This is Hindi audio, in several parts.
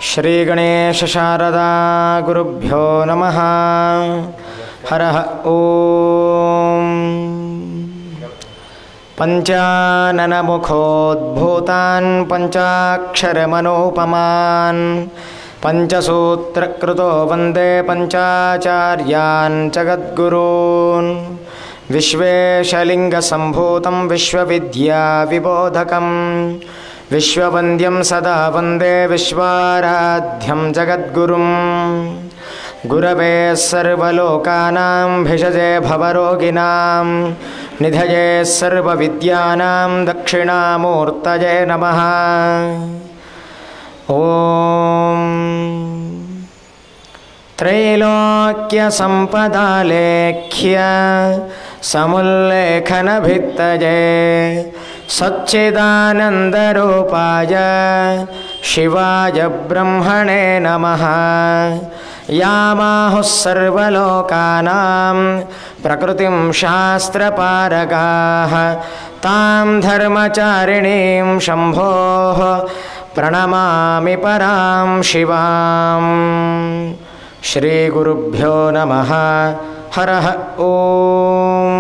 श्री गणेश शारदा गुरुभ्यो नमः। हरः ओम। पंचाननमुखोद्भूतान् पंचाक्षरमनोपमान् पंचसूत्रकृतो वन्दे पंचाचार्यान् जगद्गुरून् विश्वेशलिङ्गसम्भूतं विश्वविद्याविबोधकं विश्ववन्द्यं सदा वन्दे विश्वाराध्यं जगद्गुरुं। गुरवे सर्वलोकानां भिषजे भवरोगिणां निधये सर्वविद्यानां दक्षिणामूर्तये नमः। ओम त्रैलोक्यसम्पदालेख्य समुल्लेखनभित्तये सच्चिदानन्दरूपाय शिवाय ब्रह्मणे नमः। यामाहुः सर्वलोकानां प्रकृतिं शास्त्रपारगाः तां धर्मचारिणीं शम्भोः प्रणमामि परां शिवां। श्री गुरुभ्यो नमः। हरः ओम।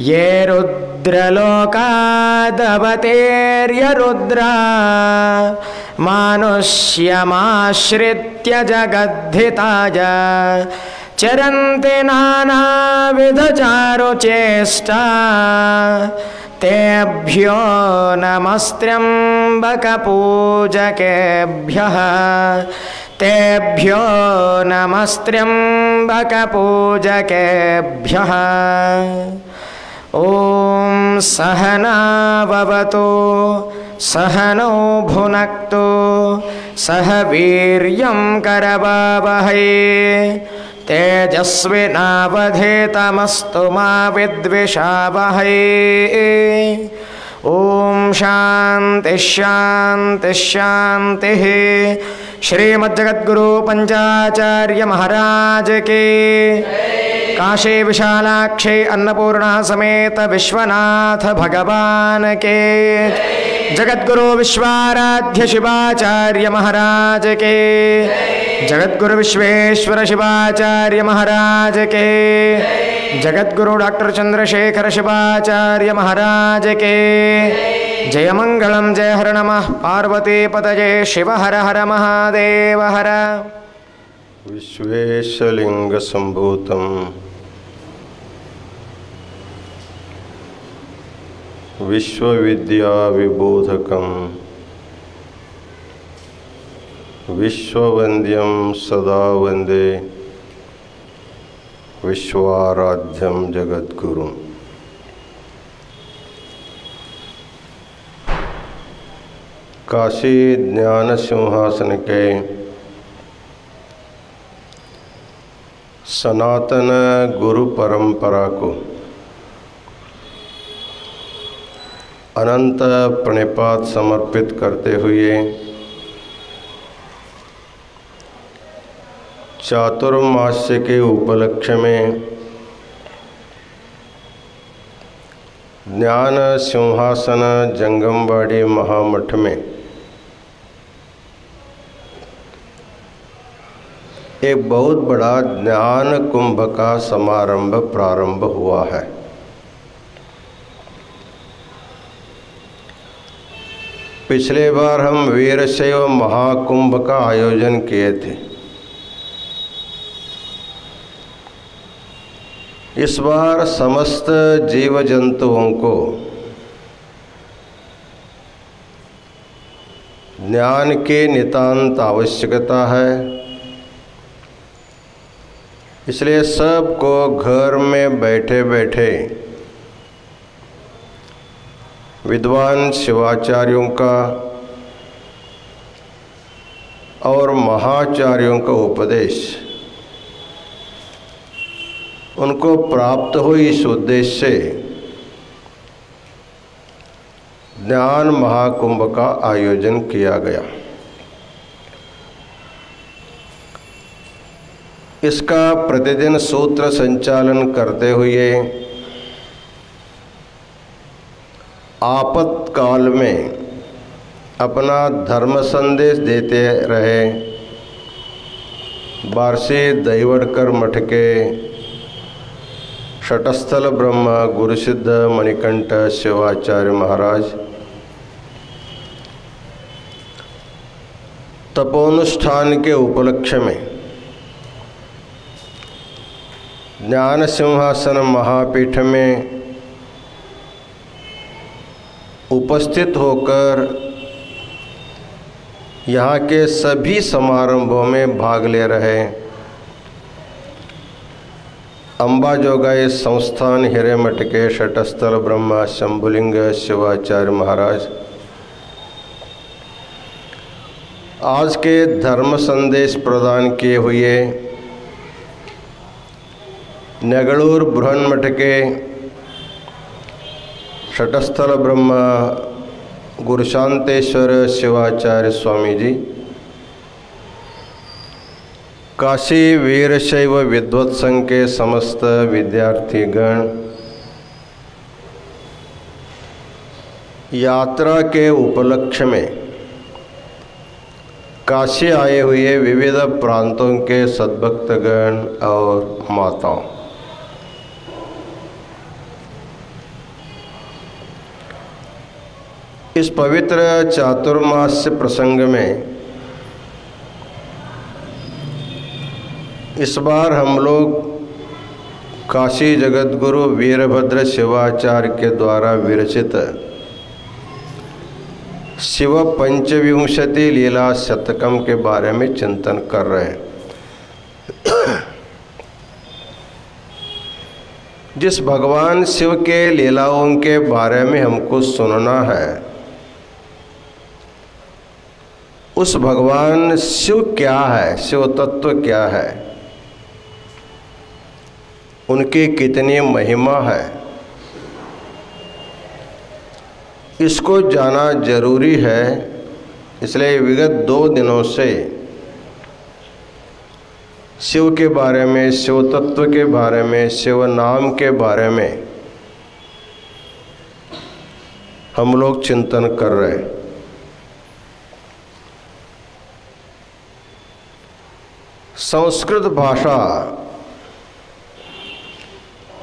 ये रुद्रलोकादवतेर्य रुद्रा मानुष्यमाश्रित्य जगद्धिताय चरन्ति नानाविधचारुचेष्टा तेभ्यो नमस्त्र्यम्बकपूजकेभ्यः तेभ्यो नमस्त्र्यम्बकपूजकेभ्यः। ॐ सहनाववतु सहनौ भुनक्तु सह वीर्यं करवावहै तेजस्विनावधीतमस्तु मा विद्विषावहै। ओम शांति शांति शांति। श्रीमद्जगद्गुरु पंचाचार्य महाराज के, काशी विशालाक्षी अन्नपूर्णा समेत विश्वनाथ भगवान के, जगद्गुरु विश्वाराध्य शिवाचार्य महाराज के, जगद्गुरु विश्वेश्वर शिवाचार्य महाराज के, जगद्गुरु डॉक्टर चंद्रशेखर शिवाचार्य महाराज के। जय मंगलम जय हर नमः पार्वती पतये शिव हर हर महादेव हर। विश्वेशलिंग संभूतम विश्वविद्या विबोधकम विश्ववन्द्यं सदा वन्दे विश्वाराध्यं जगद्गुरुम्। काशी ज्ञान सिंहासन के सनातन गुरु परंपरा को अनंत प्रणिपात समर्पित करते हुए चातुर्मास्य के उपलक्ष्य में ज्ञान सिंहासन जंगमवाड़ी महामठ में एक बहुत बड़ा ज्ञान कुंभ का समारंभ प्रारंभ हुआ है। पिछले बार हम वीरशैव महाकुंभ का आयोजन किए थे। इस बार समस्त जीव जंतुओं को ज्ञान की नितांत आवश्यकता है, इसलिए सबको घर में बैठे बैठे विद्वान शिवाचार्यों का और महाचार्यों का उपदेश उनको प्राप्त हो, इस उद्देश्य से ज्ञान महाकुंभ का आयोजन किया गया। इसका प्रतिदिन सूत्र संचालन करते हुए आपातकाल में अपना धर्म संदेश देते रहे। बारसी दैवड़कर मठ के शटस्थल ब्रह्म गुरुसिद्ध मणिकंठ शिवाचार्य महाराज तपोनुष्ठान के उपलक्ष्य में ज्ञान सिंहासन महापीठ में उपस्थित होकर यहाँ के सभी समारंभों में भाग ले रहे अम्बा जोगाई संस्थान हिरेमठ के शटस्थल ब्रह्मा शंभुलिंग शिवाचार्य महाराज आज के धर्म संदेश प्रदान किए हुए नेगड़ूर बृहन्मठ के शटस्थल ब्रह्मा गुरुशांतेश्वर शिवाचार्य स्वामी जी, काशी वीरशैव विद्वत संघ के समस्त विद्यार्थीगण, यात्रा के उपलक्ष्य में काशी आए हुए विविध प्रांतों के सद्भक्तगण और माताओं, इस पवित्र चातुर्मास्य प्रसंग में इस बार हम लोग काशी जगतगुरु वीरभद्र शिवाचार्य के द्वारा विरचित शिव पंचविंशति लीला शतकम के बारे में चिंतन कर रहे हैं। जिस भगवान शिव के लीलाओं के बारे में हमको सुनना है, उस भगवान शिव क्या है, शिव तत्व क्या है, उनकी कितनी महिमा है, इसको जाना जरूरी है। इसलिए विगत 2 दिनों से शिव के बारे में, शिव तत्व के बारे में, शिव नाम के बारे में हम लोग चिंतन कर रहे हैं। संस्कृत भाषा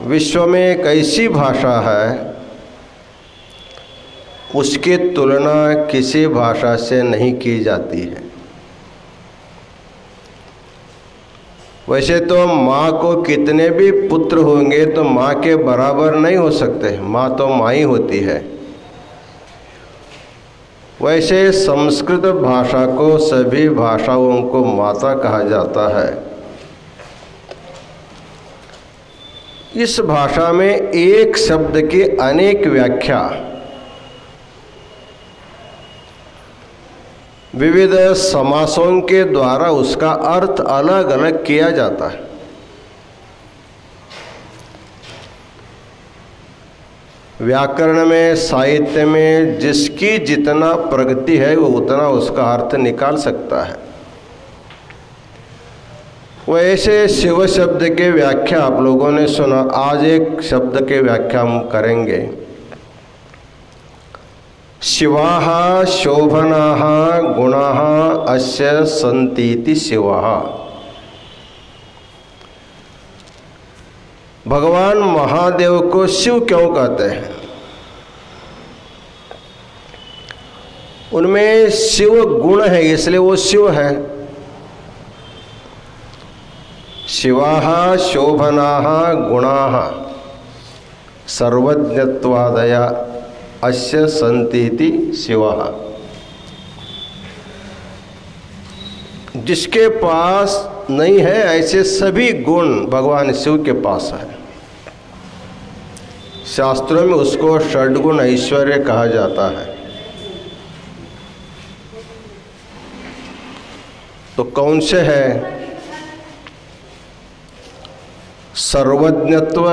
विश्व में एक ऐसी भाषा है, उसकी तुलना किसी भाषा से नहीं की जाती है। वैसे तो माँ को कितने भी पुत्र होंगे तो माँ के बराबर नहीं हो सकते, माँ तो माँ ही होती है। वैसे संस्कृत भाषा को सभी भाषाओं को माता कहा जाता है। इस भाषा में एक शब्द की अनेक व्याख्या विविध समासों के द्वारा उसका अर्थ अलग अलग किया जाता है। व्याकरण में, साहित्य में जिसकी जितना प्रगति है वो उतना उसका अर्थ निकाल सकता है। वैसे शिव शब्द के व्याख्या आप लोगों ने सुना, आज एक शब्द के व्याख्या हम करेंगे। शिवाः शोभनाः गुणाः अस्य सन्तीति शिवाः। भगवान महादेव को शिव क्यों कहते हैं? उनमें शिव गुण है, इसलिए वो शिव है। शिवाः शोभनाः गुणाः सर्वज्ञत्वादया अस्य सन्तीति शिवाः। जिसके पास नहीं है ऐसे सभी गुण भगवान शिव के पास है। शास्त्रों में उसको षड्गुण ऐश्वर्य कहा जाता है। तो कौन से है? सर्वज्ञत्व,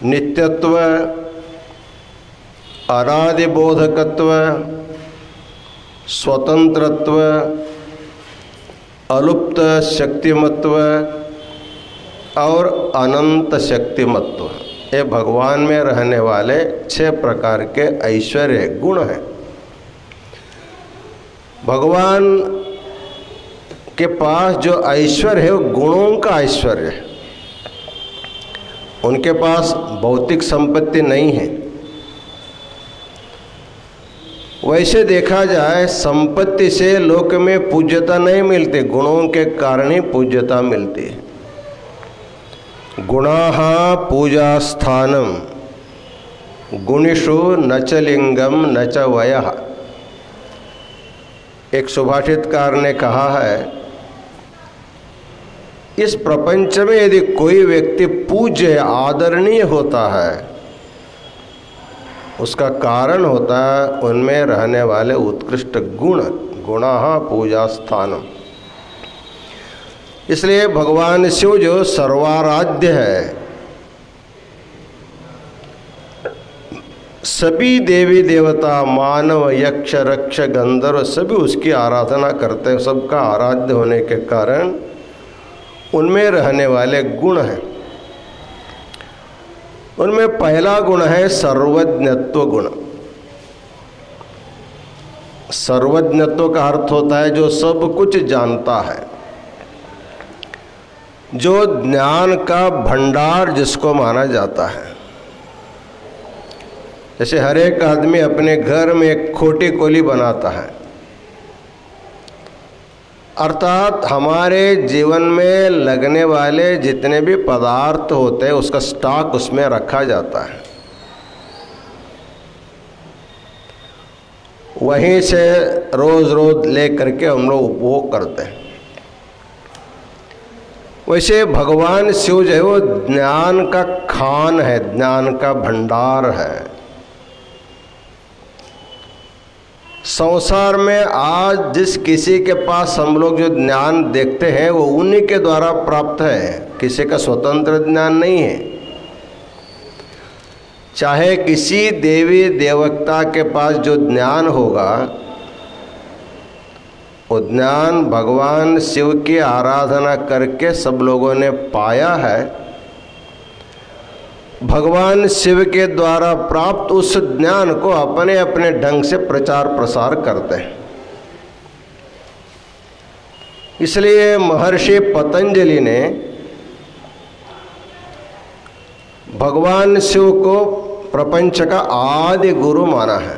नित्यत्व, अनादिबोधकत्व, स्वतंत्रत्व, अलुप्त शक्तिमत्व और अनंत शक्तिमत्व। ये भगवान में रहने वाले 6 प्रकार के ऐश्वर्य गुण हैं। भगवान के पास जो ऐश्वर्य है वो गुणों का ऐश्वर्य है। उनके पास भौतिक संपत्ति नहीं है। वैसे देखा जाए संपत्ति से लोक में पूज्यता नहीं मिलती, गुणों के कारण ही पूज्यता मिलती है। गुणाः पूजा स्थानम गुणिषु न च लिंगम न च वयः। एक सुभाषितकार ने कहा है, इस प्रपंच में यदि कोई व्यक्ति पूज्य आदरणीय होता है, उसका कारण होता है उनमें रहने वाले उत्कृष्ट गुण। गुणाः पूजा स्थानम। इसलिए भगवान शिव जो सर्वाराध्य है, सभी देवी देवता मानव यक्ष रक्ष गंधर्व सभी उसकी आराधना करते हैं। सबका आराध्य होने के कारण उनमें रहने वाले गुण हैं। उनमें पहला गुण है सर्वज्ञत्व गुण। सर्वज्ञत्व का अर्थ होता है जो सब कुछ जानता है, जो ज्ञान का भंडार जिसको माना जाता है। जैसे हर एक आदमी अपने घर में एक खोटी कोली बनाता है, अर्थात हमारे जीवन में लगने वाले जितने भी पदार्थ होते हैं उसका स्टॉक उसमें रखा जाता है, वहीं से रोज रोज ले करके हम लोग उपभोग करते हैं। वैसे भगवान शिव जो है वो ज्ञान का खान है, ज्ञान का भंडार है। संसार में आज जिस किसी के पास हम लोग जो ज्ञान देखते हैं वो उन्हीं के द्वारा प्राप्त है, किसी का स्वतंत्र ज्ञान नहीं है। चाहे किसी देवी देवता के पास जो ज्ञान होगा वो ज्ञान भगवान शिव की आराधना करके सब लोगों ने पाया है। भगवान शिव के द्वारा प्राप्त उस ज्ञान को अपने अपने ढंग से प्रचार प्रसार करते हैं। इसलिए महर्षि पतंजलि ने भगवान शिव को प्रपंच का आदि गुरु माना है।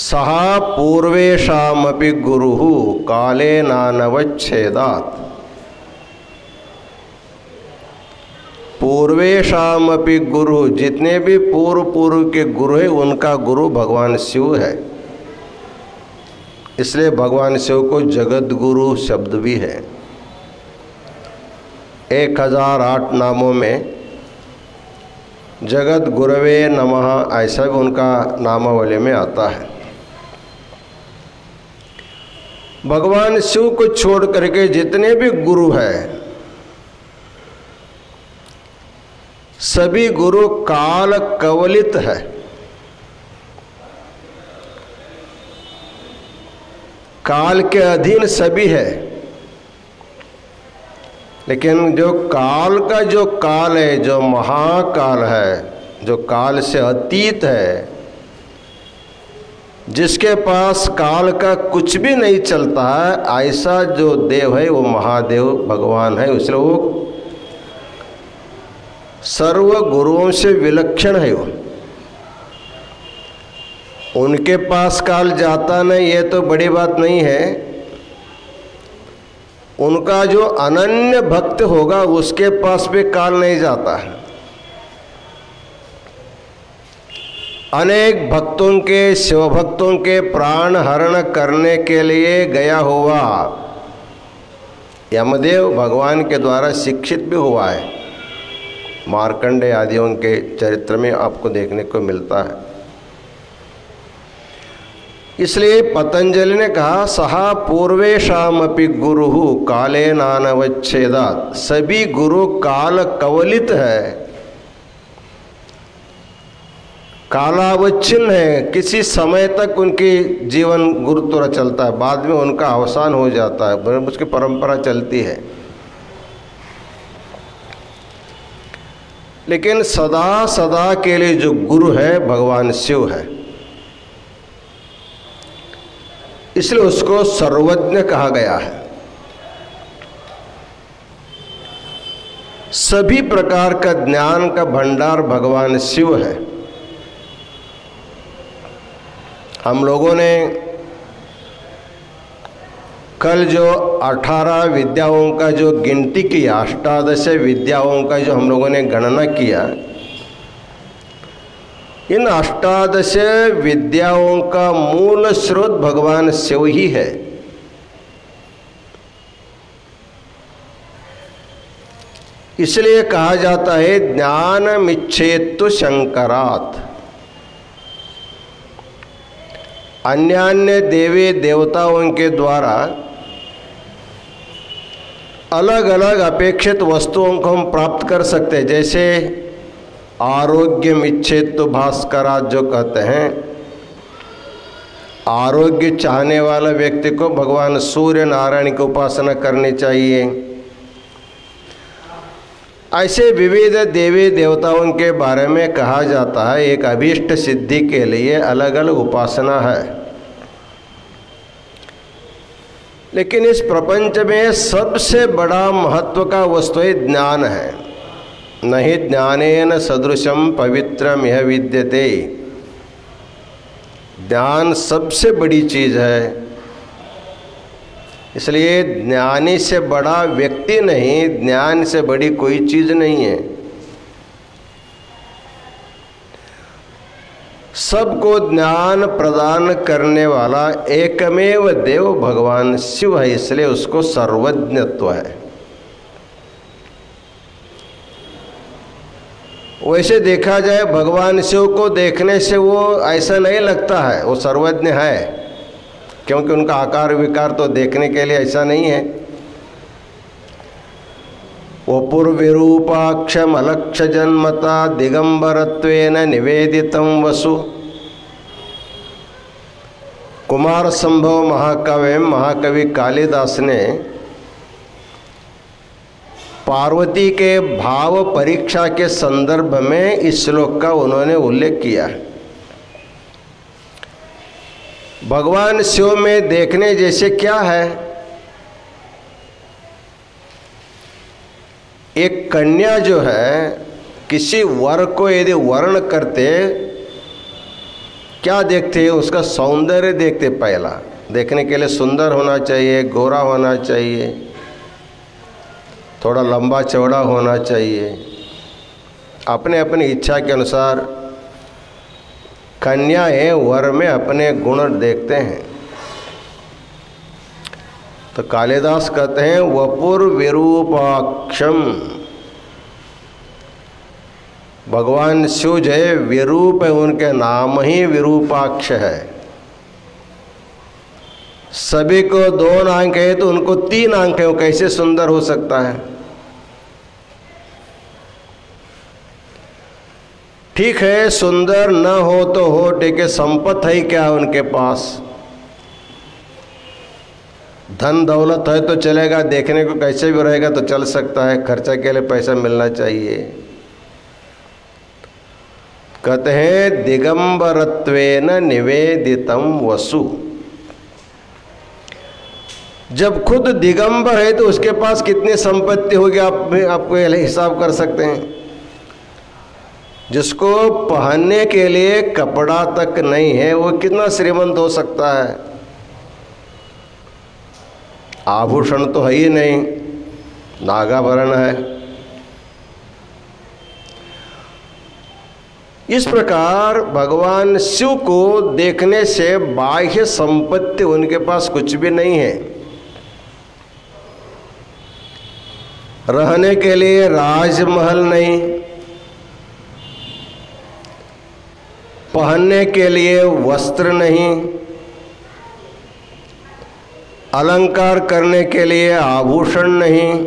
सहा पूर्वेशामपि गुरुः काले नानवच्छेदात्। पूर्वेशामपि गुरु, जितने भी पूर्व के गुरु हैं उनका गुरु भगवान शिव है। इसलिए भगवान शिव को जगत गुरु शब्द भी है। 1008 नामों में जगत गुरवे नमः ऐसा भी उनका नामावली में आता है। भगवान शिव को छोड़ करके जितने भी गुरु हैं सभी गुरु काल कवलित है। काल के अधीन सभी है, लेकिन जो काल का जो काल है, जो महाकाल है, जो काल से अतीत है, जिसके पास काल का कुछ भी नहीं चलता है, ऐसा जो देव है वो महादेव भगवान है। इसलिए वो सर्व गुरुओं से विलक्षण है। वो उनके पास काल जाता नहीं, ये तो बड़ी बात नहीं है। उनका जो अनन्य भक्त होगा उसके पास भी काल नहीं जाता है। अनेक भक्तों के, शिव भक्तों के प्राण हरण करने के लिए गया हुआ यमदेव भगवान के द्वारा शिक्षित भी हुआ है। मार्कंडे आदियों के चरित्र में आपको देखने को मिलता है। इसलिए पतंजलि ने कहा सहा पूर्वेशामपि गुरुः काले नानवच्छेदात्। सभी गुरु काल कवलित है, कालावच्छिन्न है। किसी समय तक उनकी जीवन गुरुत्व चलता है, बाद में उनका अवसान हो जाता है, उसकी परंपरा चलती है। लेकिन सदा सदा के लिए जो गुरु है भगवान शिव है, इसलिए उसको सर्वज्ञ कहा गया है। सभी प्रकार का ज्ञान का भंडार भगवान शिव है। हम लोगों ने कल जो 18 विद्याओं का जो गिनती किया, अष्टादश विद्याओं का जो हम लोगों ने गणना किया, इन अष्टादश विद्याओं का मूल स्रोत भगवान शिव ही है। इसलिए कहा जाता है ज्ञानमिच्छेत्तु शंकरात्। अन्यान्य देवी देवताओं के द्वारा अलग अलग अपेक्षित वस्तुओं को हम प्राप्त कर सकते हैं। जैसे आरोग्यमिच्छेत्तु भास्करात् जो कहते हैं, आरोग्य चाहने वाला व्यक्ति को भगवान सूर्य नारायण की उपासना करनी चाहिए। ऐसे विविध देवी देवताओं के बारे में कहा जाता है एक अभीष्ट सिद्धि के लिए अलग अलग उपासना है। लेकिन इस प्रपंच में सबसे बड़ा महत्व का वस्तु ज्ञान है। नहि ज्ञानेन सदृशम पवित्रम यह विद्यते। ज्ञान सबसे बड़ी चीज है। इसलिए ज्ञानी से बड़ा व्यक्ति नहीं, ज्ञान से बड़ी कोई चीज नहीं है। सबको ज्ञान प्रदान करने वाला एकमेव देव भगवान शिव है, इसलिए उसको सर्वज्ञत्व है। वैसे देखा जाए भगवान शिव को देखने से वो ऐसा नहीं लगता है वो सर्वज्ञ है, क्योंकि उनका आकार विकार तो देखने के लिए ऐसा नहीं है। वो पूर्विरूपाक्षम अलक्ष जन्मता दिगंबरत्वेन निवेदितम वसु। कुमार संभव महाकवि कालिदास ने पार्वती के भाव परीक्षा के संदर्भ में इस श्लोक का उन्होंने उल्लेख किया है। भगवान शिव में देखने जैसे क्या है? एक कन्या जो है किसी वर को यदि वर्ण करते, क्या देखते हैं? उसका सौंदर्य देखते। पहला देखने के लिए सुंदर होना चाहिए, गोरा होना चाहिए, थोड़ा लंबा चौड़ा होना चाहिए। अपने अपनी इच्छा के अनुसार कन्याएं वर में अपने गुण देखते हैं। तो कालिदास कहते हैं वपुर विरूपाक्षम। भगवान शिव जो है विरूप है, उनके नाम ही विरूपाक्ष है। सभी को 2 आंख है तो उनको 3 आंख है, वो कैसे सुंदर हो सकता है? ठीक है, सुंदर न हो तो हो, ठीक है, संपत्ति है क्या उनके पास? धन दौलत है तो चलेगा, देखने को कैसे भी रहेगा तो चल सकता है, खर्चा के लिए पैसा मिलना चाहिए। कहते हैं दिगंबरत्वेन निवेदितम वसु। जब खुद दिगंबर है तो उसके पास कितनी संपत्ति होगी आपको हिसाब कर सकते हैं। जिसको पहनने के लिए कपड़ा तक नहीं है वो कितना श्रीमंत हो सकता है? आभूषण तो है ही नहीं, नागाभरण है। इस प्रकार भगवान शिव को देखने से बाह्य संपत्ति उनके पास कुछ भी नहीं है। रहने के लिए राजमहल नहीं, पहनने के लिए वस्त्र नहीं, अलंकार करने के लिए आभूषण नहीं,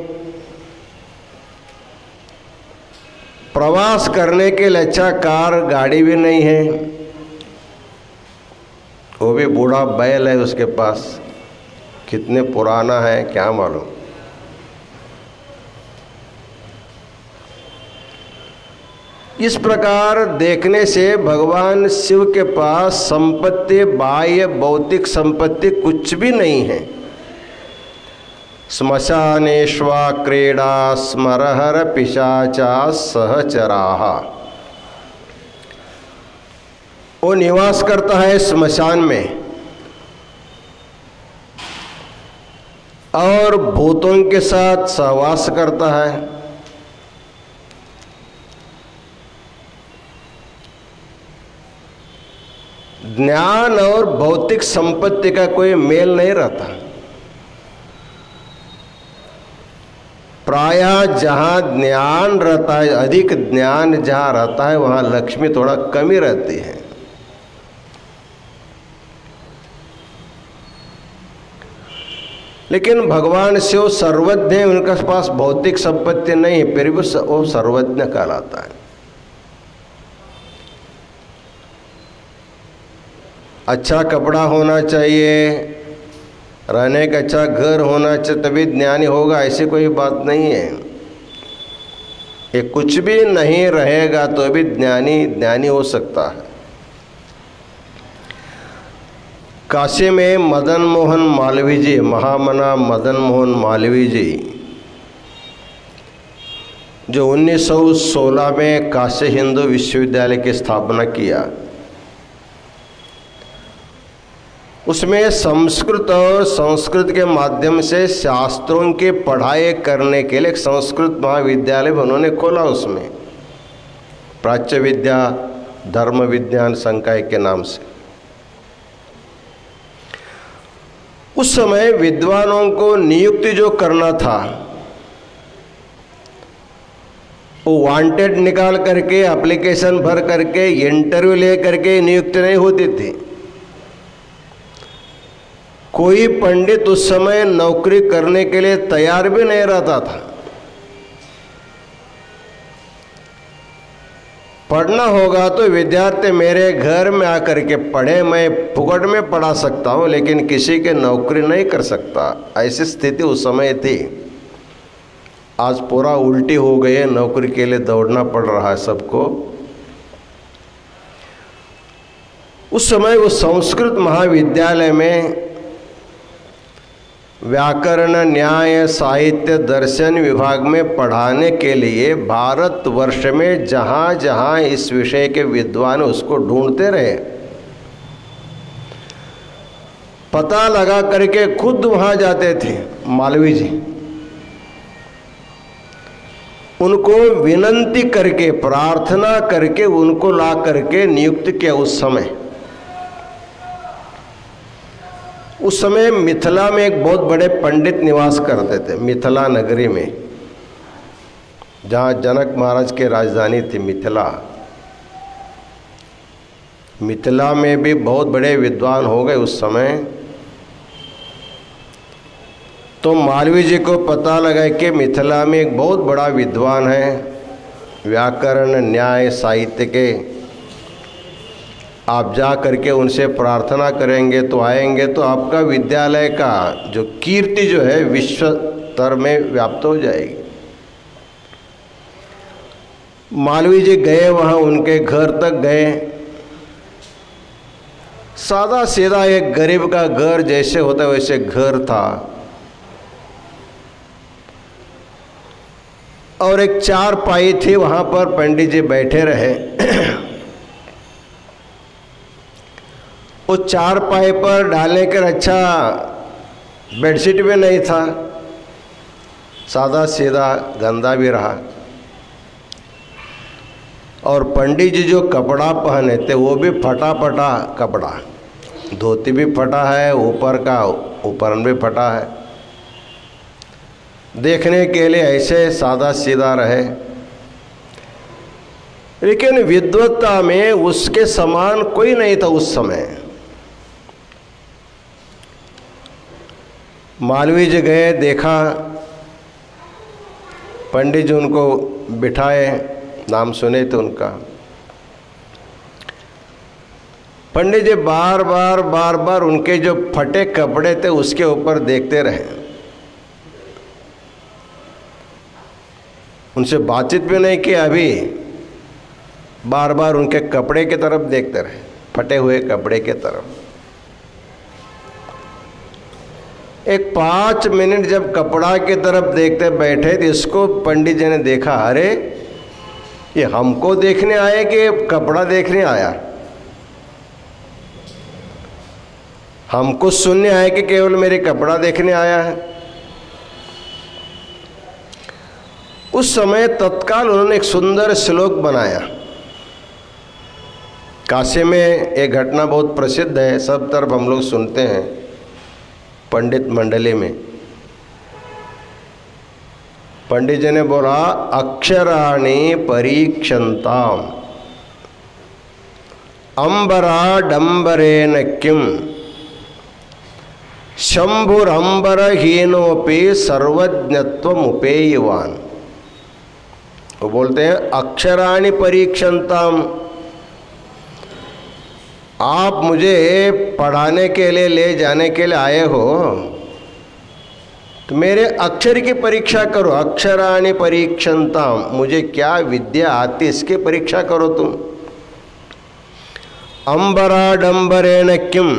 प्रवास करने के लिए अच्छा कार गाड़ी भी नहीं है। वो भी बूढ़ा बैल है उसके पास, कितने पुराना है क्या मालूम। इस प्रकार देखने से भगवान शिव के पास संपत्ति, बाह्य भौतिक संपत्ति कुछ भी नहीं है। श्मशानेश्वा क्रीड़ा स्मरहर पिशाचा सहचराः, वो निवास करता है श्मशान में और भूतों के साथ सहवास करता है। ज्ञान और भौतिक संपत्ति का कोई मेल नहीं रहता। प्रायः जहाँ ज्ञान रहता है, अधिक ज्ञान जहाँ रहता है, वहाँ लक्ष्मी थोड़ा कमी रहती है। लेकिन भगवान शिव सर्वज्ञ, उनके पास भौतिक संपत्ति नहीं है, फिर भी वो सर्वज्ञ कहलाता है। अच्छा कपड़ा होना चाहिए, रहने का अच्छा घर होना चाहिए, तभी ज्ञानी होगा, ऐसी कोई बात नहीं है। ये कुछ भी नहीं रहेगा तो भी ज्ञानी हो सकता है। काशी में मदन मोहन मालवीय जी, महामना मदन मोहन मालवीय जी, जो 1916 में काशी हिंदू विश्वविद्यालय की स्थापना किया, उसमें संस्कृत और संस्कृत के माध्यम से शास्त्रों की पढ़ाई करने के लिए एक संस्कृत महाविद्यालय उन्होंने खोला। उसमें प्राच्य विद्या धर्म विज्ञान संकाय के नाम से। उस समय विद्वानों को नियुक्ति जो करना था, वो वांटेड निकाल करके, एप्लीकेशन भर करके, इंटरव्यू ले करके नियुक्ति नहीं होती थी। कोई पंडित उस समय नौकरी करने के लिए तैयार भी नहीं रहता था। पढ़ना होगा तो विद्यार्थी मेरे घर में आकर के पढ़े, मैं फुकट में पढ़ा सकता हूँ, लेकिन किसी के नौकरी नहीं कर सकता। ऐसी स्थिति उस समय थी। आज पूरा उल्टी हो गई है, नौकरी के लिए दौड़ना पड़ रहा है सबको। उस समय वो संस्कृत महाविद्यालय में व्याकरण, न्याय, साहित्य, दर्शन विभाग में पढ़ाने के लिए भारतवर्ष में जहाँ जहाँ इस विषय के विद्वान उसको ढूंढते रहे। पता लगा करके खुद वहाँ जाते थे मालवीय जी, उनको विनंती करके, प्रार्थना करके उनको ला करके नियुक्त किया। उस समय मिथिला में एक बहुत बड़े पंडित निवास करते थे, मिथिला नगरी में, जहाँ जनक महाराज की राजधानी थी मिथिला। मिथिला में भी बहुत बड़े विद्वान हो गए उस समय। तो मालवीय जी को पता लगा कि मिथिला में एक बहुत बड़ा विद्वान है, व्याकरण, न्याय, साहित्य के। आप जा करके उनसे प्रार्थना करेंगे तो आएंगे तो आपका विद्यालय का जो कीर्ति जो है विश्व स्तर में व्याप्त हो जाएगी। मालवीय जी गए वहाँ, उनके घर तक गए। सादा सीधा एक गरीब का घर जैसे होता है वैसे घर था, और एक चारपाई थी, वहाँ पर पंडित जी बैठे रहे। उस चारपाई पर डालने कर अच्छा बेडशीट भी नहीं था, सादा सीधा गंदा भी रहा। और पंडित जी जो कपड़ा पहने थे वो भी फटा फटा कपड़ा, धोती भी फटा है, ऊपर का ऊपर भी फटा है। देखने के लिए ऐसे सादा सीधा रहे, लेकिन विद्वत्ता में उसके समान कोई नहीं था उस समय। मालवीय जी गए, देखा, पंडित जी उनको बिठाए, नाम सुने थे उनका। पंडित जी बार बार उनके जो फटे कपड़े थे उसके ऊपर देखते रहे। उनसे बातचीत भी नहीं की। अभी बार बार उनके कपड़े की तरफ देखते रहे, फटे हुए कपड़े की तरफ। एक 5 मिनट जब कपड़ा की तरफ देखते बैठे तो इसको पंडित जी ने देखा, अरे ये हमको देखने आए कि कपड़ा देखने आया? हमको सुनने आए कि केवल मेरे कपड़ा देखने आया है? उस समय तत्काल उन्होंने एक सुंदर श्लोक बनाया। काशी में एक घटना बहुत प्रसिद्ध है, सब तरफ हम लोग सुनते हैं पंडित मंडली में। पंडित जी ने बोला, अक्षराणि परीक्षन्ताम अंबराडंबरेण किम शंभुरंबरहीनोपि सर्वज्ञत्वमुपेयवान। वो बोलते हैं, अक्षराणि परीक्षन्ताम, आप मुझे पढ़ाने के लिए ले जाने के लिए आए हो तो मेरे अक्षर की परीक्षा करो। अक्षराणि परीक्षन्ताम, मुझे क्या विद्या आती इसकी परीक्षा करो तुम। अंबराडंबरेण किम,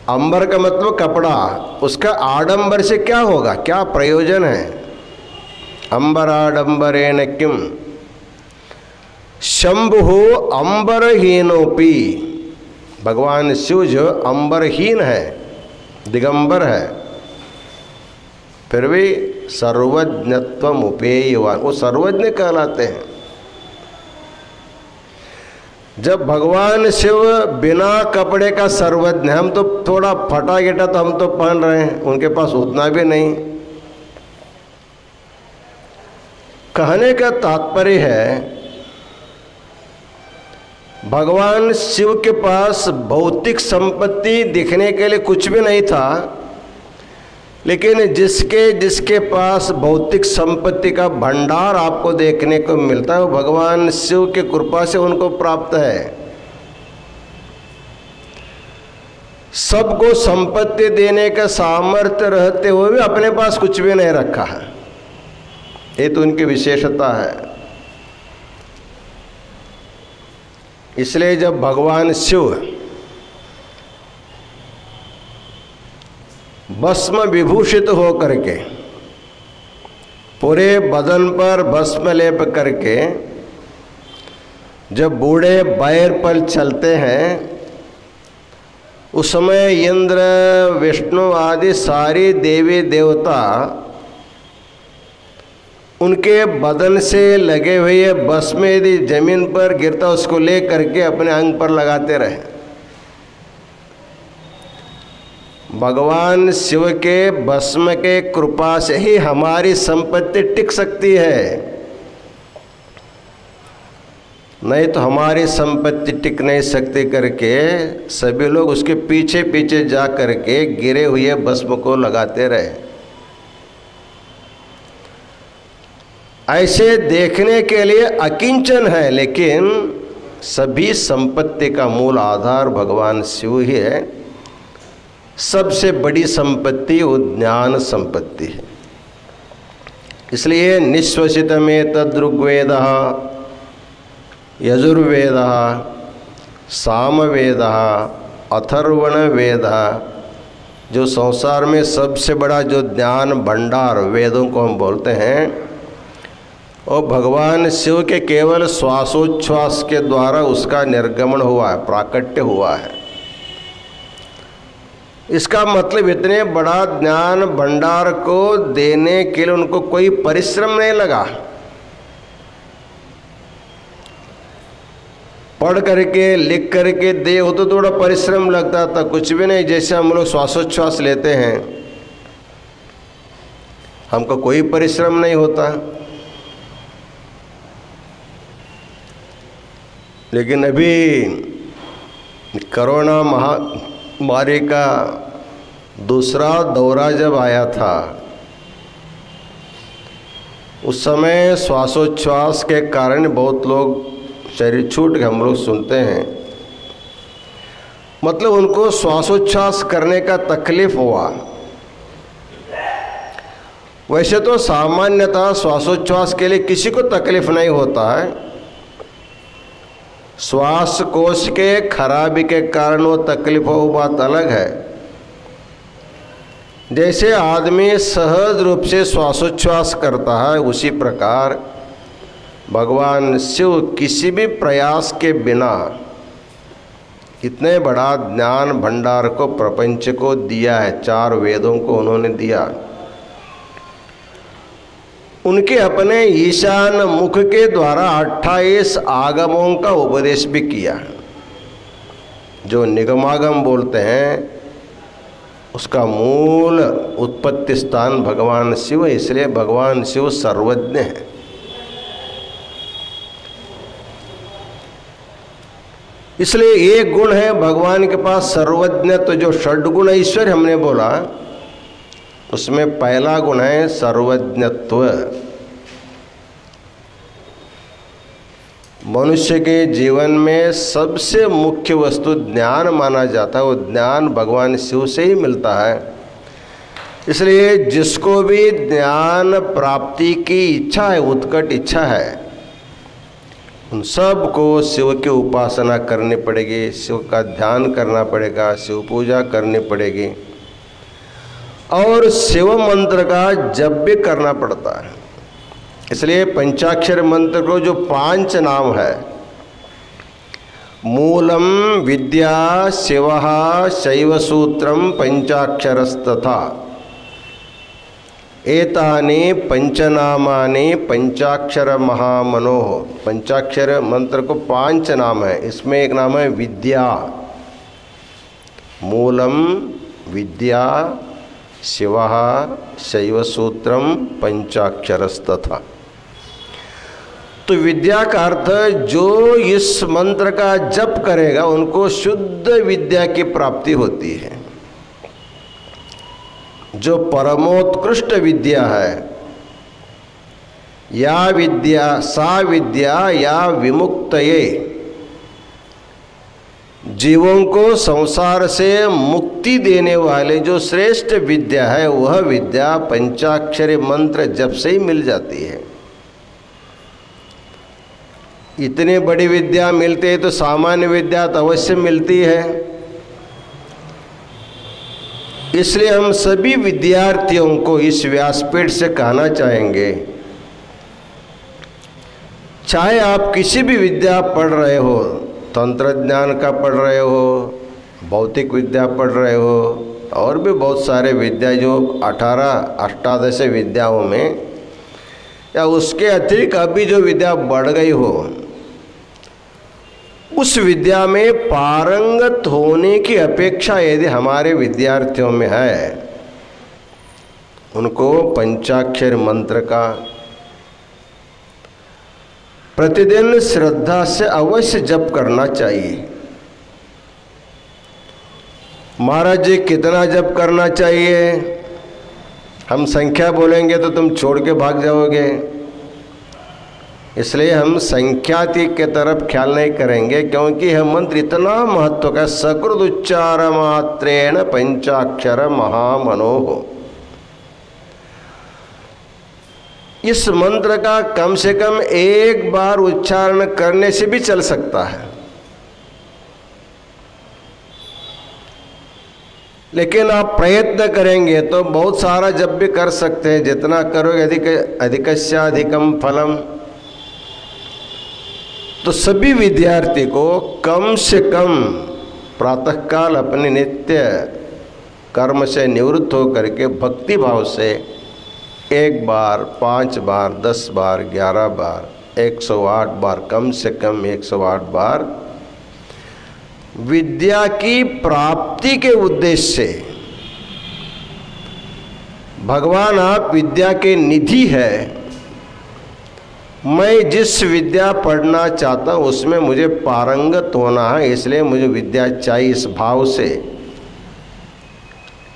अंबर का मतलब कपड़ा, उसका आडंबर से क्या होगा, क्या प्रयोजन है। अंबराडंबरेण किम शंभु अंबरहीनोपि, भगवान शिव जो अंबरहीन है, दिगंबर है, फिर भी सर्वज्ञत्वम उपेयवान, वो सर्वज्ञ कहलाते हैं। जब भगवान शिव बिना कपड़े का सर्वज्ञ, हम तो थोड़ा फटा गिटा तो हम तो पहन रहे हैं, उनके पास उतना भी नहीं। कहने का तात्पर्य है, भगवान शिव के पास भौतिक संपत्ति दिखने के लिए कुछ भी नहीं था, लेकिन जिसके पास भौतिक संपत्ति का भंडार आपको देखने को मिलता है, वो भगवान शिव की कृपा से उनको प्राप्त है। सबको संपत्ति देने का सामर्थ्य रहते हुए भी अपने पास कुछ भी नहीं रखा है, ये तो उनकी विशेषता है। इसलिए जब भगवान शिव भस्म विभूषित हो करके, पूरे बदन पर भस्म लेप करके जब बूढ़े बैर पर चलते हैं, उस समय इंद्र विष्णु आदि सारी देवी देवता उनके बदन से लगे हुए भस्म यदि जमीन पर गिरता उसको ले करके अपने अंग पर लगाते रहे। भगवान शिव के भस्म के कृपा से ही हमारी संपत्ति टिक सकती है, नहीं तो हमारी संपत्ति टिक नहीं सकती करके सभी लोग उसके पीछे पीछे जा करके गिरे हुए भस्म को लगाते रहे। ऐसे देखने के लिए अकिंचन है, लेकिन सभी संपत्ति का मूल आधार भगवान शिव ही है। सबसे बड़ी संपत्ति वो ज्ञान संपत्ति है। इसलिए निश्वसित में तद्ऋग्वेद, यजुर्वेद, सामवेद, अथर्वण वेद, जो संसार में सबसे बड़ा जो ज्ञान भंडार वेदों को हम बोलते हैं, और भगवान शिव के केवल श्वासोच्छ्वास के द्वारा उसका निर्गमन हुआ है, प्राकट्य हुआ है। इसका मतलब इतने बड़ा ज्ञान भंडार को देने के लिए उनको कोई परिश्रम नहीं लगा। पढ़ करके लिख करके दे हो तो थोड़ा परिश्रम लगता था, कुछ भी नहीं। जैसे हम लोग श्वासोच्छ्वास लेते हैं, हमको कोई परिश्रम नहीं होता। लेकिन अभी कोरोना महामारी का दूसरा दौरा जब आया था, उस समय श्वासोच्छ्वास के कारण बहुत लोग शरीर छूट के हम लोग सुनते हैं, मतलब उनको श्वासोच्छ्वास करने का तकलीफ हुआ। वैसे तो सामान्यतः श्वासोच्छ्वास के लिए किसी को तकलीफ नहीं होता है, श्वासकोश के खराबी के कारण वो तकलीफ हो, वो बात अलग है। जैसे आदमी सहज रूप से श्वासोच्छ्वास करता है, उसी प्रकार भगवान शिव किसी भी प्रयास के बिना इतने बड़ा ज्ञान भंडार को प्रपंच को दिया है। 4 वेदों को उन्होंने दिया। उनके अपने ईशान मुख के द्वारा 28 आगमों का उपदेश भी किया। जो निगमागम बोलते हैं उसका मूल उत्पत्ति स्थान भगवान शिव है, इसलिए भगवान शिव सर्वज्ञ है। इसलिए एक गुण है भगवान के पास सर्वज्ञ। तो जो षड्गुण ऐश्वर्य हमने बोला, उसमें पहला गुण है सर्वज्ञत्व। मनुष्य के जीवन में सबसे मुख्य वस्तु ज्ञान माना जाता है। वो ज्ञान भगवान शिव से ही मिलता है। इसलिए जिसको भी ज्ञान प्राप्ति की इच्छा है, उत्कट इच्छा है, उन सब को शिव की उपासना करनी पड़ेगी, शिव का ध्यान करना पड़ेगा, शिव पूजा करनी पड़ेगी और शिव मंत्र का जप भी करना पड़ता है। इसलिए पंचाक्षर मंत्र को जो 5 नाम है, मूलम विद्या शिवः शैवसूत्रम पंचाक्षरस्तथा, एतानि पंचनामानि पंचाक्षर महामनोः। पंचाक्षर मंत्र को 5 नाम है। इसमें एक नाम है विद्या। मूलम विद्या शिवः शैवसूत्रम पंचाक्षरस्तथा। तो विद्या का अर्थ जो इस मंत्र का जप करेगा उनको शुद्ध विद्या की प्राप्ति होती है। जो परमोत्कृष्ट विद्या है, या विद्या सा विद्या या विमुक्तये, जीवों को संसार से मुक्ति देने वाले जो श्रेष्ठ विद्या है, वह विद्या पंचाक्षरी मंत्र जप से ही मिल जाती है। इतनी बड़ी विद्या मिलती है तो सामान्य विद्या तो अवश्य मिलती है। इसलिए हम सभी विद्यार्थियों को इस व्यासपीठ से कहना चाहेंगे, चाहे आप किसी भी विद्या पढ़ रहे हो, तंत्र ज्ञान का पढ़ रहे हो, भौतिक विद्या पढ़ रहे हो, और भी बहुत सारे विद्या जो 18 अष्टादश विद्याओं में, या उसके अतिरिक्त अभी जो विद्या बढ़ गई हो, उस विद्या में पारंगत होने की अपेक्षा यदि हमारे विद्यार्थियों में है, उनको पंचाक्षर मंत्र का प्रतिदिन श्रद्धा से अवश्य जप करना चाहिए। महाराज जी कितना जप करना चाहिए? हम संख्या बोलेंगे तो तुम छोड़ के भाग जाओगे, इसलिए हम संख्यातीत के तरफ ख्याल नहीं करेंगे, क्योंकि यह मंत्र इतना महत्व का। सकृद उच्चार मात्रेण पंचाक्षर महामनोः। इस मंत्र का कम से कम एक बार उच्चारण करने से भी चल सकता है, लेकिन आप प्रयत्न करेंगे तो बहुत सारा जप भी कर सकते हैं। जितना करोगे अधिकस्याधिकम फलम। तो सभी विद्यार्थी को कम से कम प्रातःकाल अपने नित्य कर्म से निवृत्त होकर के भक्ति भाव से 1 बार, 5 बार, 10 बार, 11 बार, 108 बार, कम से कम 108 बार विद्या की प्राप्ति के उद्देश्य से, भगवान आप विद्या के निधि है, मैं जिस विद्या पढ़ना चाहता हूँ उसमें मुझे पारंगत होना है, इसलिए मुझे विद्या चाहिए। इस भाव से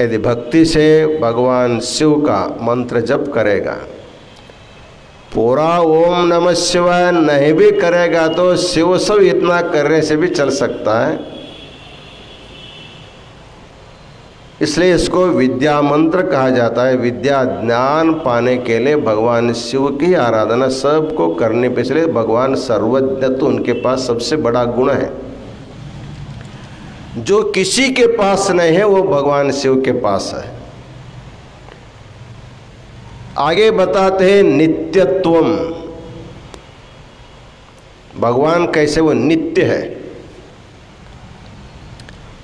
यदि भक्ति से भगवान शिव का मंत्र जप करेगा, पूरा ओम नमः शिवाय नहीं भी करेगा तो शिव सब इतना करने से भी चल सकता है। इसलिए इसको विद्या मंत्र कहा जाता है। विद्या ज्ञान पाने के लिए भगवान शिव की आराधना सबको करने पे, इसलिए भगवान सर्वज्ञ तो उनके पास सबसे बड़ा गुण है। जो किसी के पास नहीं है वो भगवान शिव के पास है। आगे बताते हैं नित्यत्वम, भगवान कैसे वो नित्य है।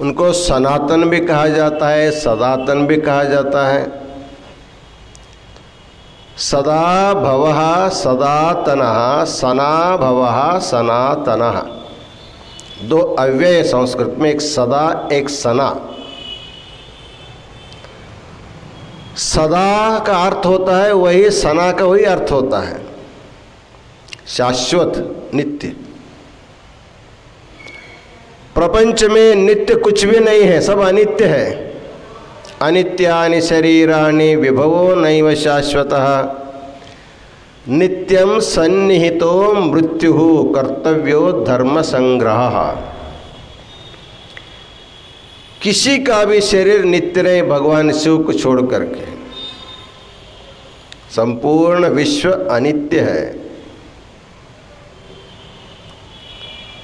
उनको सनातन भी कहा जाता है, सदातन भी कहा जाता है। सदा भवः सदातनः, सना भवः सनातनः, दो अव्यय संस्कृत में, एक सदा एक सना। सदा का अर्थ होता है वही, सना का वही अर्थ होता है, शाश्वत नित्य। प्रपंच में नित्य कुछ भी नहीं है, सब अनित्य है। अनित्यानि शरीराणि विभवो नैव शाश्वतः, नित्यं सन्निहितो मृत्युः कर्तव्यो धर्म संग्रह। किसी का भी शरीर नित्य नहीं भगवान शिव को छोड़ करके, संपूर्ण विश्व अनित्य है।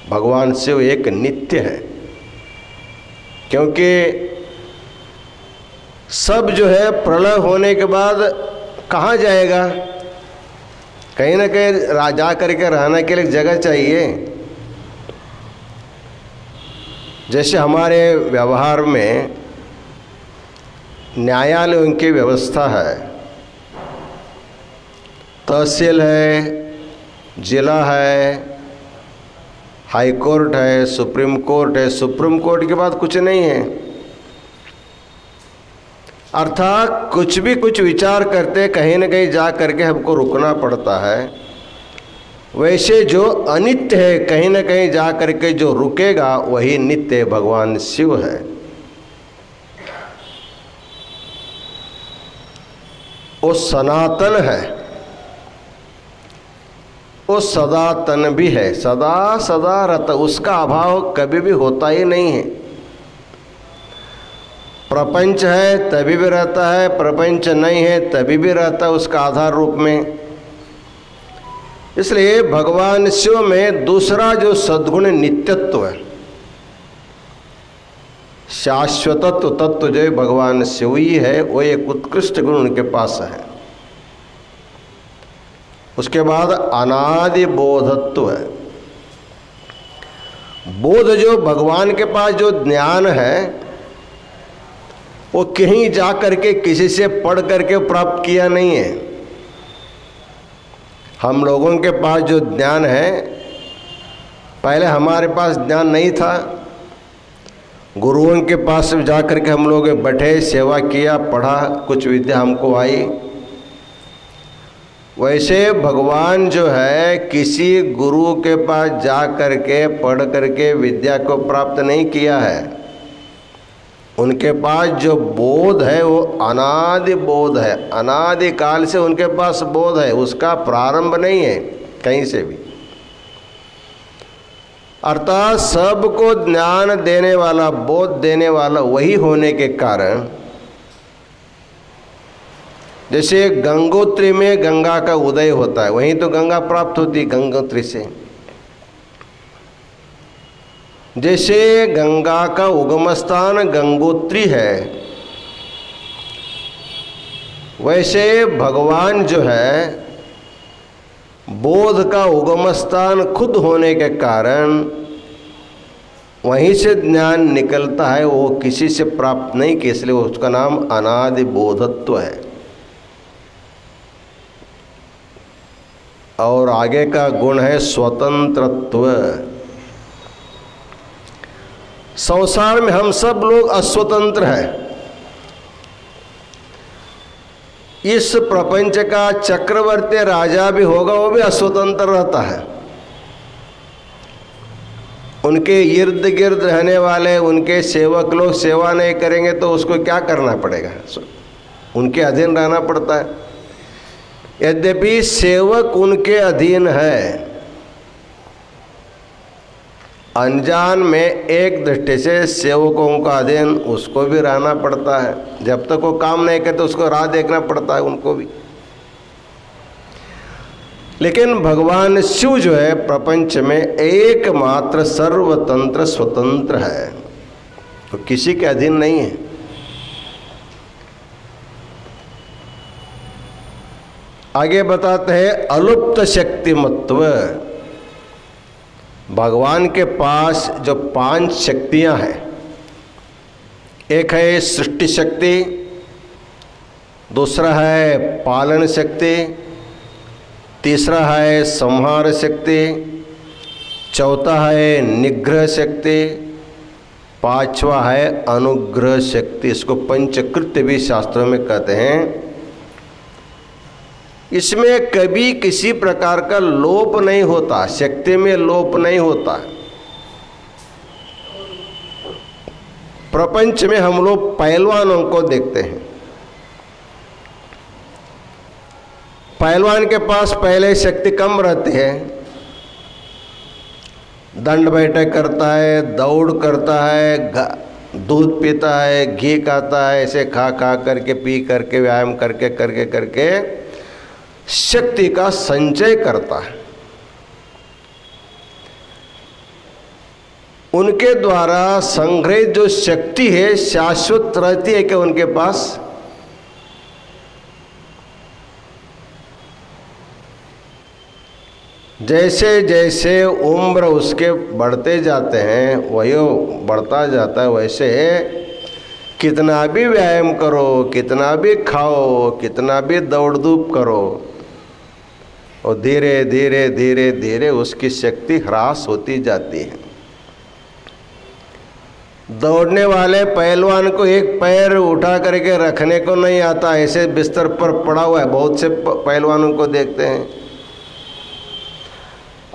भगवान शिव एक नित्य है, क्योंकि सब जो है प्रलय होने के बाद कहाँ जाएगा, कहीं ना कहीं जा करके रहने के लिए जगह चाहिए। जैसे हमारे व्यवहार में न्यायालयों की व्यवस्था है, तहसील है, जिला है, हाई कोर्ट है, सुप्रीम कोर्ट है। सुप्रीम कोर्ट के बाद कुछ नहीं है, अर्थात कुछ भी कुछ विचार करते कहीं न कहीं जा करके हमको रुकना पड़ता है। वैसे जो अनित्य है कहीं न कहीं जा करके जो रुकेगा वही नित्य भगवान शिव है। वो सनातन है, वो सदातन भी है, सदा सदा रहता, उसका अभाव कभी भी होता ही नहीं है। प्रपंच है तभी भी रहता है, प्रपंच नहीं है तभी भी रहता है उसका आधार रूप में। इसलिए भगवान शिव में दूसरा जो सद्गुण नित्यत्व है, शाश्वतत्व तत्व जो भगवान शिव ही है, वो एक उत्कृष्ट गुण उनके पास है। उसके बाद अनादि बोधत्व है। बोध जो भगवान के पास जो ज्ञान है वो कहीं जा करके किसी से पढ़ करके प्राप्त किया नहीं है। हम लोगों के पास जो ज्ञान है, पहले हमारे पास ज्ञान नहीं था, गुरुओं के पास जा करके हम लोग बैठे, सेवा किया, पढ़ा, कुछ विद्या हमको आई। वैसे भगवान जो है किसी गुरु के पास जा करके पढ़ करके विद्या को प्राप्त नहीं किया है। उनके पास जो बोध है वो अनादि बोध है, अनादि काल से उनके पास बोध है, उसका प्रारंभ नहीं है कहीं से भी। अर्थात सबको ज्ञान देने वाला, बोध देने वाला वही होने के कारण, जैसे गंगोत्री में गंगा का उदय होता है, वहीं तो गंगा प्राप्त होती है गंगोत्री से। जैसे गंगा का उगम स्थान गंगोत्री है, वैसे भगवान जो है बोध का उगम स्थान खुद होने के कारण वहीं से ज्ञान निकलता है, वो किसी से प्राप्त नहीं किया, इसलिए उसका नाम अनादि बोधत्व है। और आगे का गुण है स्वतंत्रत्व। संसार में हम सब लोग अस्वतंत्र हैं। इस प्रपंच का चक्रवर्ती राजा भी होगा, वो भी अस्वतंत्र रहता है। उनके इर्द गिर्द रहने वाले उनके सेवक लोग सेवा नहीं करेंगे तो उसको क्या करना पड़ेगा, उनके अधीन रहना पड़ता है। यद्यपि सेवक उनके अधीन है, अनजान में एक दृष्टि से सेवकों का अधीन उसको भी रहना पड़ता है। जब तक वो काम नहीं करते उसको राह देखना पड़ता है उनको भी। लेकिन भगवान शिव जो है प्रपंच में एकमात्र सर्वतंत्र स्वतंत्र है, तो किसी के अधीन नहीं है। आगे बताते हैं अलुप्त शक्तिमत्व। भगवान के पास जो 5 शक्तियां हैं, एक है सृष्टि शक्ति, दूसरा है पालन शक्ति, तीसरा है संहार शक्ति, चौथा है निग्रह शक्ति, पांचवा है अनुग्रह शक्ति। इसको पंचकृत्य भी शास्त्रों में कहते हैं। इसमें कभी किसी प्रकार का लोप नहीं होता, शक्ति में लोप नहीं होता। प्रपंच में हम लोग पहलवानों को देखते हैं। पहलवान के पास पहले शक्ति कम रहती है, दंड बैठक करता है, दौड़ करता है, दूध पीता है, घी खाता है, ऐसे खा खा करके पी करके व्यायाम करके करके करके शक्ति का संचय करता है। उनके द्वारा संग्रहित जो शक्ति है शाश्वत रहती है क्या उनके पास? जैसे जैसे उम्र उसके बढ़ते जाते हैं, वयो बढ़ता जाता है, वैसे कितना भी व्यायाम करो, कितना भी खाओ, कितना भी दौड़ धूप करो, और धीरे धीरे धीरे धीरे उसकी शक्ति ह्रास होती जाती है। दौड़ने वाले पहलवान को एक पैर उठा करके रखने को नहीं आता, ऐसे बिस्तर पर पड़ा हुआ है, बहुत से पहलवानों को देखते हैं।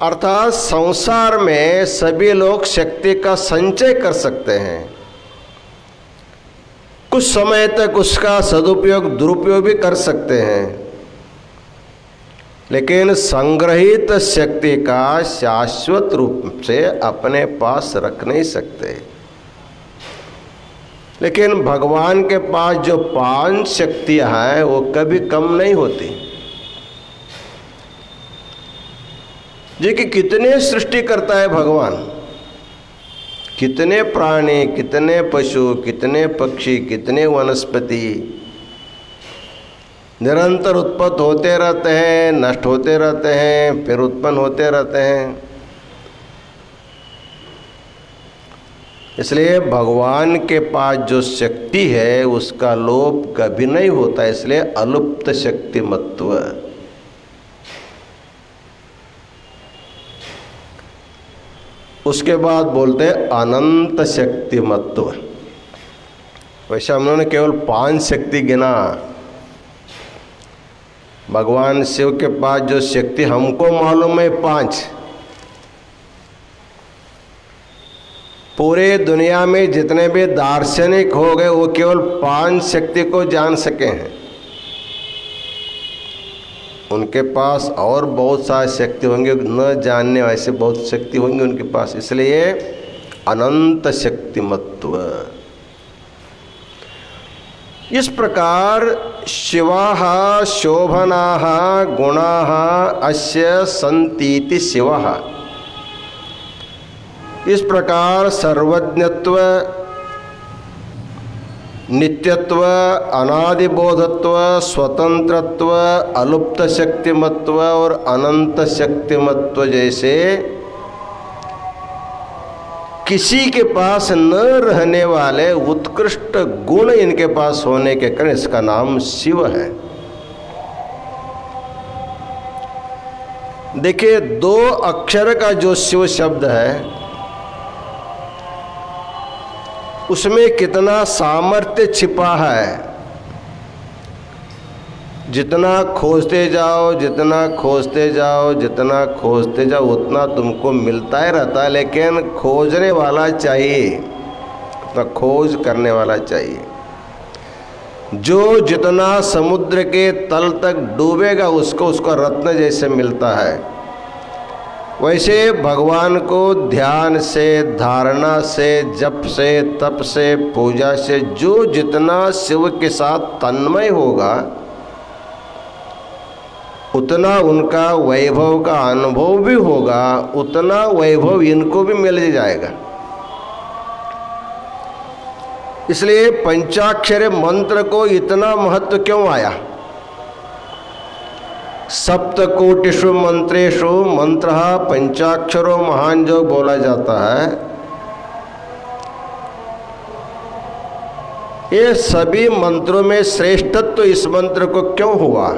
अर्थात संसार में सभी लोग शक्ति का संचय कर सकते हैं, कुछ समय तक उसका सदुपयोग दुरुपयोग भी कर सकते हैं, लेकिन संग्रहित शक्ति का शाश्वत रूप से अपने पास रख नहीं सकते। लेकिन भगवान के पास जो 5 शक्तियां हैं वो कभी कम नहीं होती। जी कि कितने सृष्टि करता है भगवान, कितने प्राणी, कितने पशु, कितने पक्षी, कितने वनस्पति निरंतर उत्पन्न होते रहते हैं, नष्ट होते रहते हैं, फिर उत्पन्न होते रहते हैं। इसलिए भगवान के पास जो शक्ति है उसका लोप कभी नहीं होता, इसलिए अलुप्त शक्तिमत्व। उसके बाद बोलते हैं अनंत शक्तिमत्व। वैसे हम लोगों ने केवल 5 शक्ति गिना। भगवान शिव के पास जो शक्ति हमको मालूम है 5, पूरे दुनिया में जितने भी दार्शनिक हो गए वो केवल 5 शक्ति को जान सके हैं। उनके पास और बहुत सारी शक्ति होंगे, न जानने वैसे बहुत शक्ति होंगी उनके पास, इसलिए अनंत शक्तिमत्व। इस प्रकार शिवाः शोभनाः गुणाः अस्य सन्तीति शिवः। इस प्रकार सर्वज्ञत्व, नित्यत्व, अनादिबोधत्व, स्वतंत्रत्व, अलुप्त शक्तिमत्व और अनंत शक्तिमत्व जैसे किसी के पास न रहने वाले उत्कृष्ट गुण इनके पास होने के कारण इसका नाम शिव है। देखिए 2 अक्षर का जो शिव शब्द है उसमें कितना सामर्थ्य छिपा है। जितना खोजते जाओ, जितना खोजते जाओ, जितना खोजते जाओ उतना तुमको मिलता ही रहता है, लेकिन खोजने वाला चाहिए, तो खोज करने वाला चाहिए। जो जितना समुद्र के तल तक डूबेगा उसको उसका रत्न जैसे मिलता है, वैसे भगवान को ध्यान से, धारणा से, जप से, तप से, पूजा से जो जितना शिव के साथ तन्मय होगा उतना उनका वैभव का अनुभव भी होगा, उतना वैभव इनको भी मिल जाएगा। इसलिए पंचाक्षर मंत्र को इतना महत्व क्यों आया? सप्तकोटिषु मंत्रेषु मंत्र पंचाक्षरो महान जो बोला जाता है, ये सभी मंत्रों में श्रेष्ठत्व तो इस मंत्र को क्यों हुआ?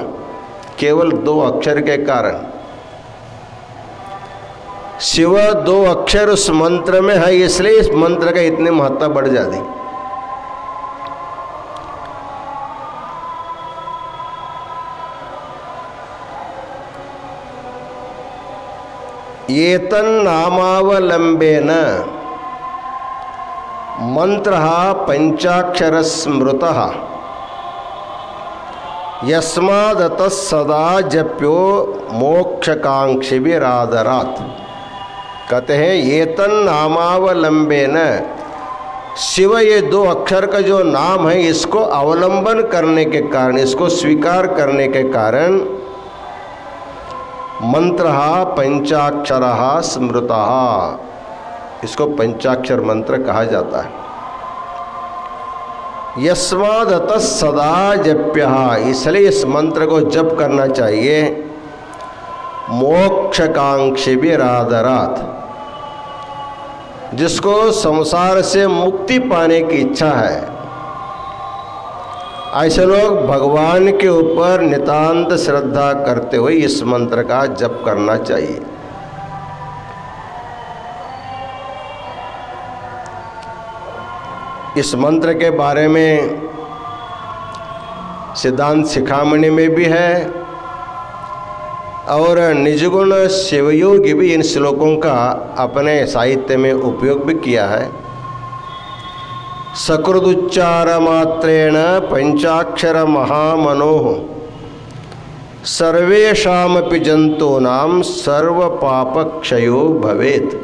केवल 2 अक्षर के कारण। शिव 2 अक्षर उस मंत्र में है, इसलिए इस मंत्र का इतने महत्ता बढ़ जाती। एतन्नामावलंबेन मंत्रः पंचाक्षर स्मृतः यस्मादतः सदा जप्यो मोक्षकांक्षिभिरादरात्। कहते हैं एतन्नामावलंबेन, शिव ये 2 अक्षर का जो नाम है इसको अवलंबन करने के कारण, इसको स्वीकार करने के कारण मंत्रः पंचाक्षरः स्मृतः, इसको पंचाक्षर मंत्र कहा जाता है। यस्मादतः सदा जप्यः, इसलिए इस मंत्र को जप करना चाहिए। मोक्षकांक्षिभिरादरात्, जिसको संसार से मुक्ति पाने की इच्छा है, ऐसे लोग भगवान के ऊपर नितांत श्रद्धा करते हुए इस मंत्र का जप करना चाहिए। इस मंत्र के बारे में सिद्धांत शिखामणि में भी है और निजगुण शिवयोगी भी इन श्लोकों का अपने साहित्य में उपयोग भी किया है। सकृदुच्चार मात्रेण पंचाक्षर महामनोः सर्वेषामपि जंतूनां सर्व पापक्षयो भवेत्।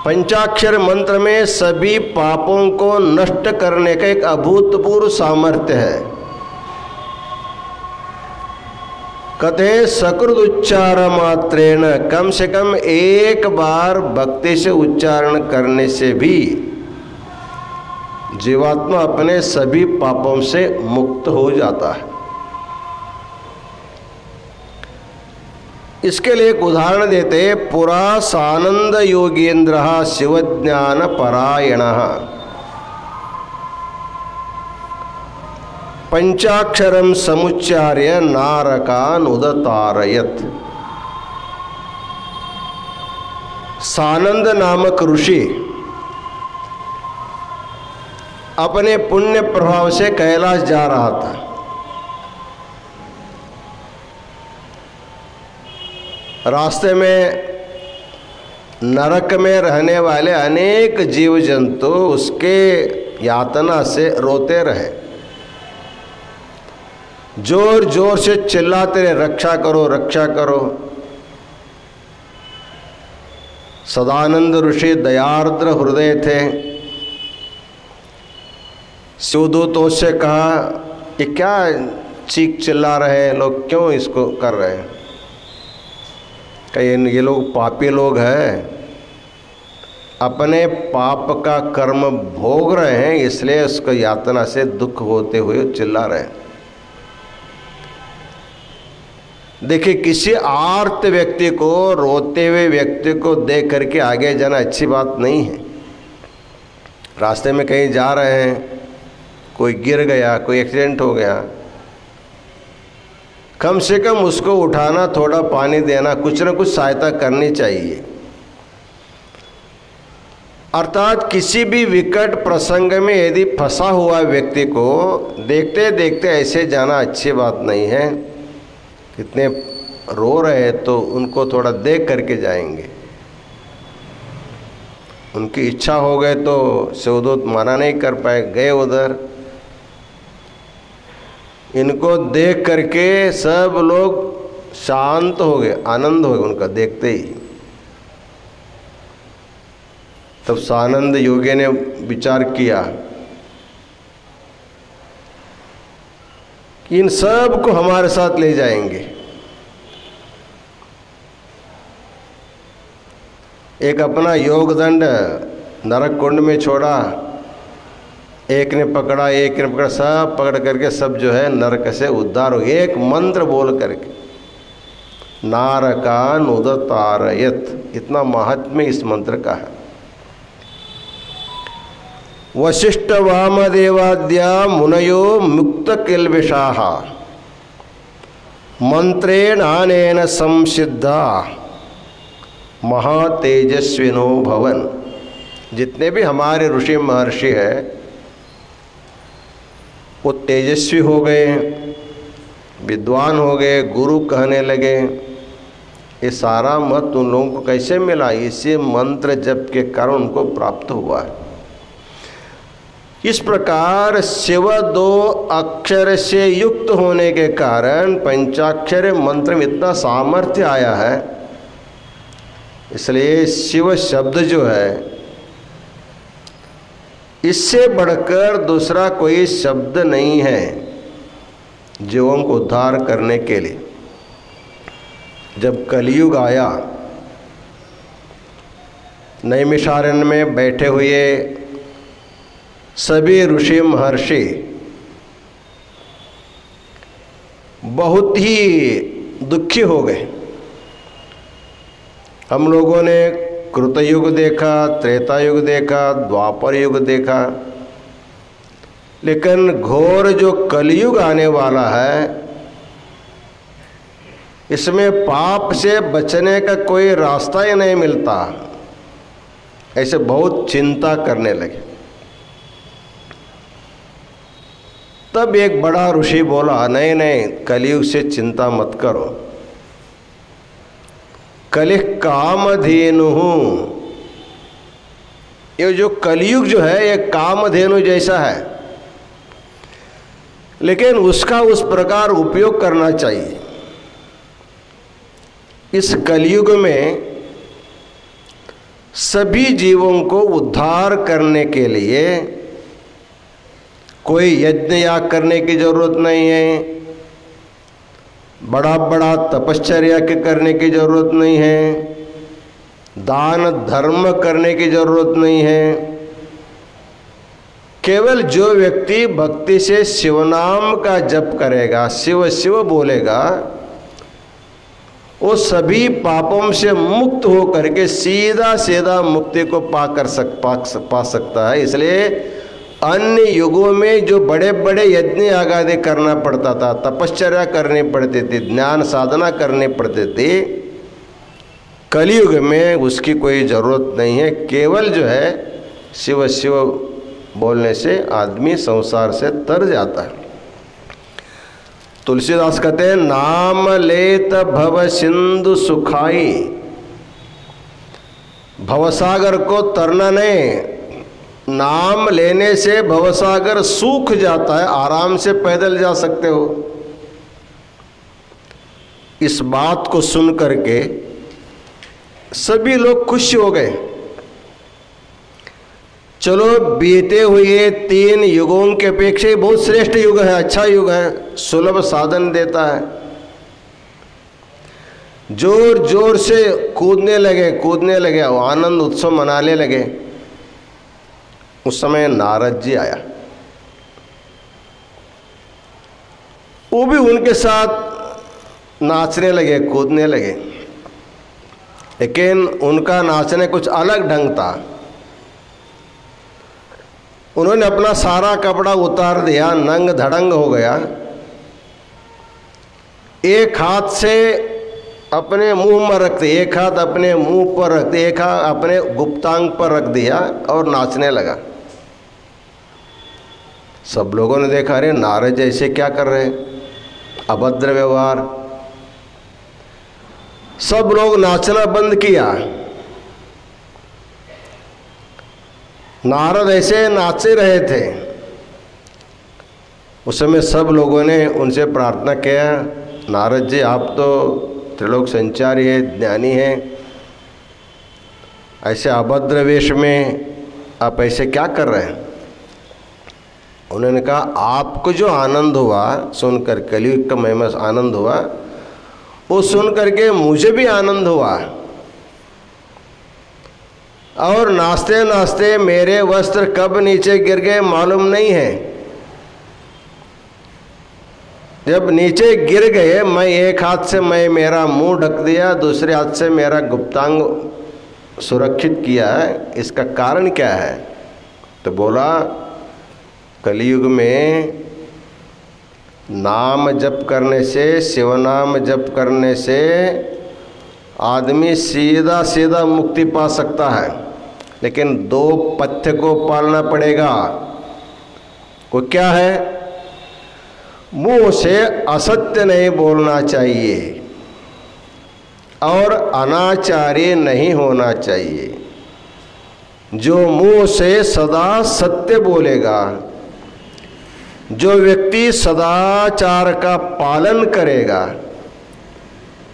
पंचाक्षर मंत्र में सभी पापों को नष्ट करने का एक अभूतपूर्व सामर्थ्य है। कहते हैं सकृद उच्चार मात्रेण, कम से कम एक बार भक्ति से उच्चारण करने से भी जीवात्मा अपने सभी पापों से मुक्त हो जाता है। इसके लिए एक उदाहरण देते, पुरा सानंद योगेन्द्र शिवज्ञान परायण पंचाक्षरम समुच्चार्य नारकान उदतारयत। सानंद नामक ऋषि अपने पुण्य प्रभाव से कैलाश जा रहा था। रास्ते में नरक में रहने वाले अनेक जीव जंतु उसके यातना से रोते रहे, जोर जोर से चिल्लाते रहे, रक्षा करो रक्षा करो। सदानंद ऋषि दयार्द्र हृदय थे। शिवदूतों से कहा ये क्या चीख चिल्ला रहे हैं लोग, क्यों इसको कर रहे हैं? कहीं ये लोग पापी लोग हैं, अपने पाप का कर्म भोग रहे हैं, इसलिए उसको यातना से दुख होते हुए चिल्ला रहे हैं। देखिए, किसी आर्त व्यक्ति को, रोते हुए व्यक्ति को देख करके आगे जाना अच्छी बात नहीं है। रास्ते में कहीं जा रहे हैं, कोई गिर गया, कोई एक्सीडेंट हो गया, कम से कम उसको उठाना, थोड़ा पानी देना, कुछ न कुछ सहायता करनी चाहिए। अर्थात किसी भी विकट प्रसंग में यदि फंसा हुआ व्यक्ति को देखते देखते ऐसे जाना अच्छी बात नहीं है। कितने रो रहे हैं तो उनको थोड़ा देख करके जाएंगे। उनकी इच्छा हो गए तो शिवदूत मना नहीं कर पाए, गए उधर। इनको देख करके सब लोग शांत हो गए, आनंद हो गया उनका देखते ही। तब सानंद योगी ने विचार किया कि इन सब को हमारे साथ ले जाएंगे। एक अपना योगदंड नरक कुंड में छोड़ा, एक ने पकड़ा, एक ने पकड़ा, सब पकड़ करके सब जो है नरक से उद्धार हो गए, एक मंत्र बोल करके, नारकान उदतारयत। इतना महात्म्य इस मंत्र का है। वशिष्ठ वामदेवाद्या मुनयो मुक्त किल्बिषाः मंत्रेण आनेन संसिद्धा महातेजस्विनो भवन। जितने भी हमारे ऋषि महर्षि हैं वो तेजस्वी हो गए, विद्वान हो गए, गुरु कहने लगे। ये सारा मत उन लोगों को कैसे मिला? इसी मंत्र जप के कारण उनको प्राप्त हुआ है। इस प्रकार शिव 2 अक्षर से युक्त होने के कारण पंचाक्षर मंत्र में इतना सामर्थ्य आया है। इसलिए शिव शब्द जो है, इससे बढ़कर दूसरा कोई शब्द नहीं है जीवों को उद्धार करने के लिए। जब कलयुग आया, नैमिषारण्य में बैठे हुए सभी ऋषि महर्षि बहुत ही दुखी हो गए। हम लोगों ने कृतयुग देखा, त्रेता युग देखा, द्वापर युग देखा, लेकिन घोर जो कलयुग आने वाला है, इसमें पाप से बचने का कोई रास्ता ही नहीं मिलता। ऐसे बहुत चिंता करने लगे। तब एक बड़ा ऋषि बोला, नहीं नहीं, कलयुग से चिंता मत करो। कलिह कामधेनु, ये जो कलयुग जो है ये कामधेनु जैसा है, लेकिन उसका उस प्रकार उपयोग करना चाहिए। इस कलयुग में सभी जीवों को उद्धार करने के लिए कोई यज्ञ याग करने की जरूरत नहीं है, बड़ा बड़ा तपश्चर्या के करने की जरूरत नहीं है, दान धर्म करने की जरूरत नहीं है। केवल जो व्यक्ति भक्ति से शिवनाम का जप करेगा, शिव शिव बोलेगा, वो सभी पापों से मुक्त हो करके सीधा सीधा मुक्ति को पा सकता है। इसलिए अन्य युगों में जो बड़े बड़े यज्ञ आदि करना पड़ता था, तपश्चर्या करनी पड़ती थी, ज्ञान साधना करनी पड़ती थी, कलयुग में उसकी कोई ज़रूरत नहीं है। केवल जो है शिव शिव बोलने से आदमी संसार से तर जाता है। तुलसीदास कहते हैं, नाम लेत भव सिंधु सुखाई। भवसागर को तरना नहीं, नाम लेने से भवसागर सूख जाता है, आराम से पैदल जा सकते हो। इस बात को सुन करके सभी लोग खुश हो गए। चलो, बीते हुए 3 युगों के अपेक्षा ही बहुत श्रेष्ठ युग है, अच्छा युग है, सुलभ साधन देता है। जोर जोर से कूदने लगे, आनंद उत्सव मनाने लगे। उस समय नारद जी आया, वो भी उनके साथ नाचने लगे, कूदने लगे, लेकिन उनका नाचने कुछ अलग ढंग था। उन्होंने अपना सारा कपड़ा उतार दिया, नंग धड़ंग हो गया, एक हाथ से अपने मुंह में रखते, एक हाथ अपने मुंह पर रखते, एक हाथ अपने गुप्तांग पर रख दिया और नाचने लगा। सब लोगों ने देखा, अरे नारद ऐसे क्या कर रहे हैं, अभद्र व्यवहार। सब लोग नाचना बंद किया। नारद ऐसे नाचे रहे थे। उस समय सब लोगों ने उनसे प्रार्थना किया, नारद जी आप तो त्रिलोक संचारी है, ज्ञानी हैं, ऐसे अभद्र वेश में आप ऐसे क्या कर रहे हैं? उन्होंने कहा आपको जो आनंद हुआ सुनकर, कलयुग का महिमा आनंद हुआ, वो सुन करके मुझे भी आनंद हुआ। और नाचते नाचते मेरे वस्त्र कब नीचे गिर गए मालूम नहीं है। जब नीचे गिर गए, मैं एक हाथ से मैं मेरा मुंह ढक दिया, दूसरे हाथ से मेरा गुप्तांग सुरक्षित किया है। इसका कारण क्या है? तो बोला कलयुग में नाम जप करने से, शिव नाम जप करने से आदमी सीधा सीधा मुक्ति पा सकता है, लेकिन 2 पथ्य को पालना पड़ेगा। वो क्या है? मुंह से असत्य नहीं बोलना चाहिए और अनाचारी नहीं होना चाहिए। जो मुंह से सदा सत्य बोलेगा, जो व्यक्ति सदाचार का पालन करेगा,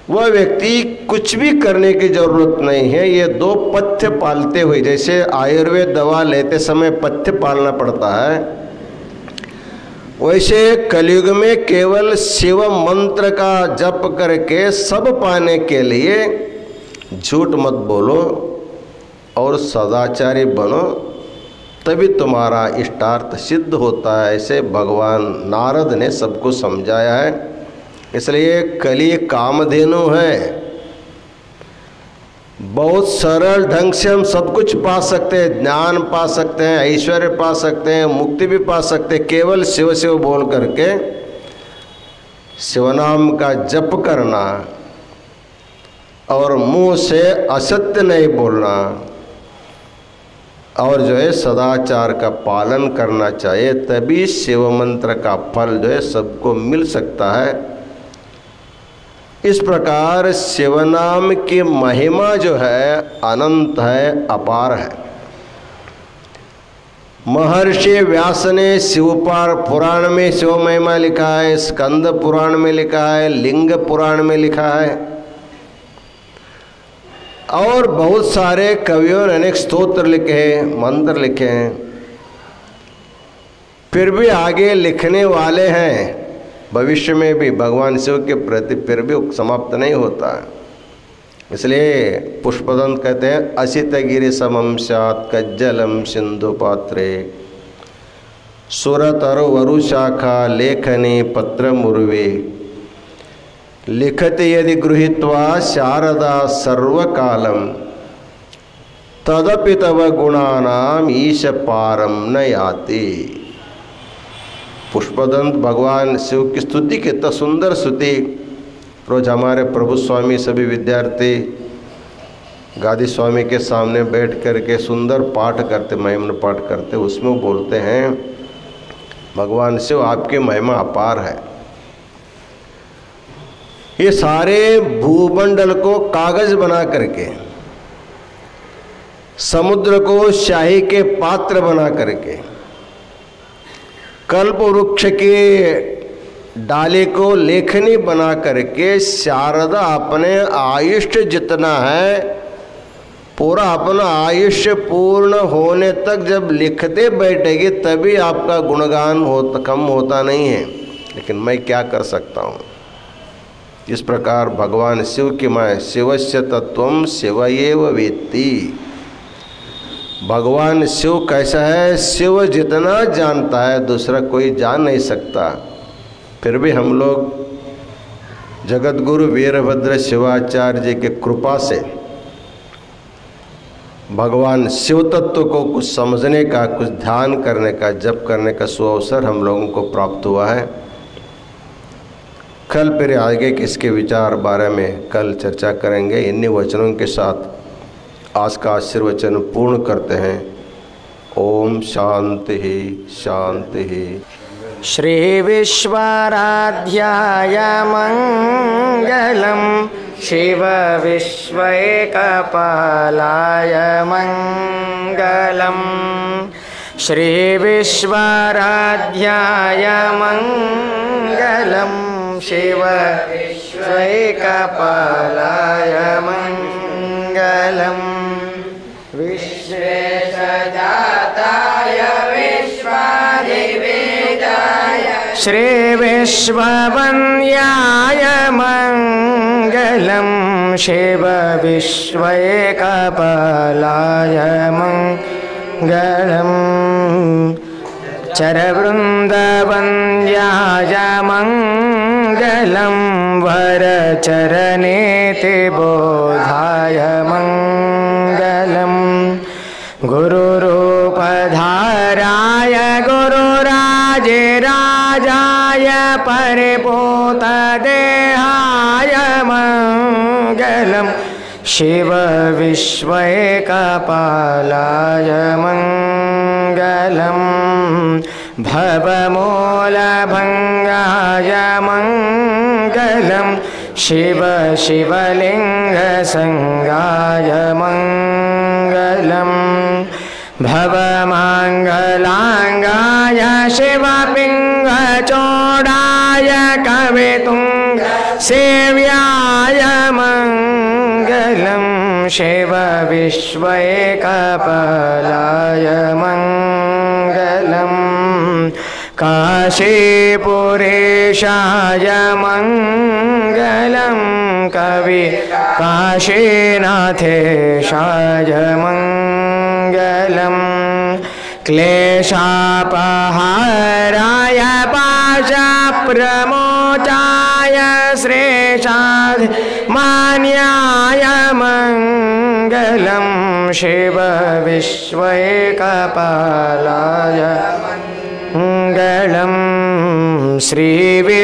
वह व्यक्ति कुछ भी करने की जरूरत नहीं है। ये 2 पथ्य पालते हुए, जैसे आयुर्वेद दवा लेते समय पथ्य पालना पड़ता है, वैसे कलयुग में केवल शिव मंत्र का जप करके सब पाने के लिए झूठ मत बोलो और सदाचारी बनो, तभी तुम्हारा इष्टार्थ सिद्ध होता है। ऐसे भगवान नारद ने सबको समझाया है। इसलिए कली कामधेनु है, बहुत सरल ढंग से हम सब कुछ पा सकते हैं, ज्ञान पा सकते हैं, ऐश्वर्य पा सकते हैं, मुक्ति भी पा सकते हैं। केवल शिव शिव बोल करके शिवनाम का जप करना और मुंह से असत्य नहीं बोलना और जो है सदाचार का पालन करना चाहिए, तभी शिव मंत्र का फल जो है सबको मिल सकता है। इस प्रकार शिवनाम की महिमा जो है अनंत है, अपार है। महर्षि व्यास ने शिवपार पुराण में शिव महिमा लिखा है, स्कंद पुराण में लिखा है, लिंग पुराण में लिखा है, और बहुत सारे कवियों ने अनेक स्तोत्र लिखे हैं, मंत्र लिखे हैं। फिर भी आगे लिखने वाले हैं, भविष्य में भी भगवान शिव के प्रति फिर भी समाप्त नहीं होता है। इसलिए पुष्पदंत कहते हैं असित गिरि समम स्यात् कज्जलम सिंधु पात्रे सुरतरु वरु शाखा लेखनी पत्र मुर्वे लिखति यदि गृहीत्वा शारदा सर्वकालम तदपि तव गुणानाम ईश पारम न याति। पुष्पदंत भगवान शिव की स्तुति, कितना सुंदर स्तुति। रोज हमारे प्रभु स्वामी सभी विद्यार्थी गादी स्वामी के सामने बैठ कर के सुंदर पाठ करते, महिमा पाठ करते। उसमें वो बोलते हैं भगवान शिव आपकी महिमा अपार है। ये सारे भूमंडल को कागज बना करके, समुद्र को शाही के पात्र बना करके, कल्प वृक्ष के डाली को लेखनी बना करके शारदा अपने आयुष्य जितना है पूरा अपना आयुष्य पूर्ण होने तक जब लिखते बैठेगी तभी आपका गुणगान कम होता नहीं है। लेकिन मैं क्या कर सकता हूँ। इस प्रकार भगवान शिव की मैं शिवस्य तत्वम शिवयेव वेत्ति। भगवान शिव कैसा है, शिव जितना जानता है दूसरा कोई जान नहीं सकता। फिर भी हम लोग जगत गुरु वीरभद्र शिवाचार्य जी की कृपा से भगवान शिव तत्व को कुछ समझने का, कुछ ध्यान करने का, जप करने का सुअवसर हम लोगों को प्राप्त हुआ है। कल फिर आगे के इसके विचार बारे में कल चर्चा करेंगे। इन्हीं वचनों के साथ आज का आशीर्वचन पूर्ण करते हैं। ओम शांति शांति। श्री विश्वाराध्याय मंगलम शिव विश्वैकपालाय मंगलम। श्री विश्वाराध्याय मंगलम शिव विश्वैकपालाय मङ्गलम् विश्वेशजाताय विश्वाधिवेदाय श्रीविश्ववन्द्याय मङ्गलम् शिव विश्वैकपालाय मङ्गलम् चरवृन्दवन्द्याय मङ्गलम् वरचरणेति बोधाय मङ्गलम् गुरुरूपधाराय गुरुराजिराजाय परिपूतदेहाय मङ्गलम् शिव विश्वैकपालाय मङ्गलम् भवमूलभङ्गाय मङ्गलम् शिव शिवलिङ्गसङ्गाय मङ्गलम् भवमङ्गलाङ्गाय शिवपिङ्गचोडाय कवितुङ्ग सेव्याय मङ्गलम् शिव विश्वैकपालाय मङ्गलम् काशीपुरेशाय मङ्गलम् कवि काशीनाथेशाय मङ्गलम् क्लेशापहाराय पाशप्रमोचाय श्रेषाधिमान्याय मङ्गलम् शिव विश्वैकपालाय मङ्गलम् श्रीविश्वाराध्याय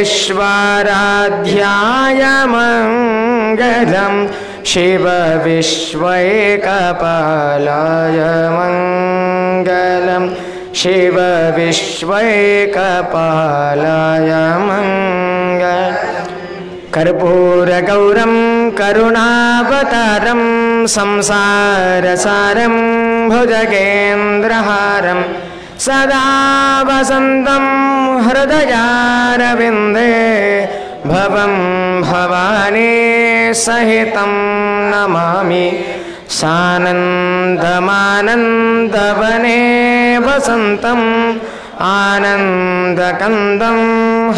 मङ्गलम् शिव विश्वैकपालाय मङ्गलम् शिव विश्वैकपालाय मङ्गलम् कर्पूरगौरं करुणावतारं संसारसारं भुजगेन्द्रहारं सदा वसन्तं हृदयारविन्दे भवं भवानी सहितं नमामि सानन्दमानन्दवने वसन्तम् आनन्दकन्दं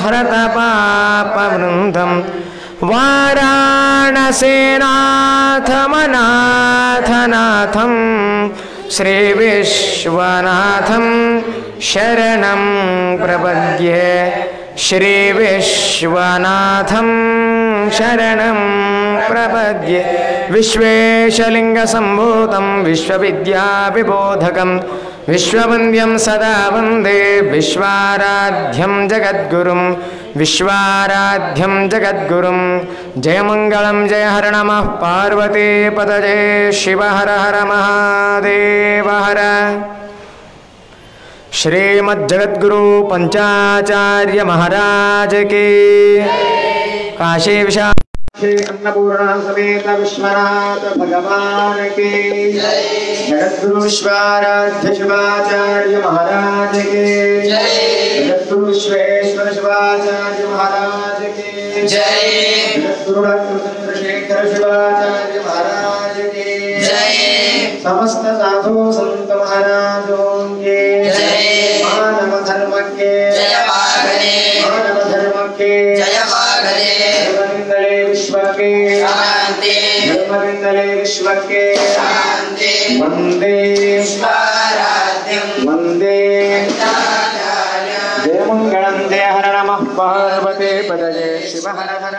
हरतपापवृन्दं वाराणसीनाथमनाथनाथं श्रीविश्वनाथं शरणं प्रपद्ये श्रीविश्वनाथं शरणं प्रपद्ये विश्वेशलिङ्गसम्भूतं विश्वविद्याविबोधकं विश्ववन्द्यं सदा वन्दे विश्वाराध्यं जगद्गुरुं विश्वाराध्यं जगद्गुरुं जयमङ्गलं जय हर नमः पार्वतीपतये शिव हर हर महादेव हर। श्रीमज्जगद्गुरु पंचाचार्य महाराज की काशी विशाल श्री अन्नपूर्णा समेत विश्वनाथ भगवान की जगद्गुरु विश्वाराध्य शिवाचार्य महाराज के जगद्गुरु विश्वेश्वर शिवाचार्य महाराज के जगद्गुरु चंद्रशेखर शिवाचार्य महाराज के समस्त साधु संत महाराजों के मानव धर्म के मानव धर्म के धर्मविंदले विश्व के धर्मविंदले विश्व के वंदे वंदे जय मंगलम जय हर नमः पार्वती पदये शिव हर हर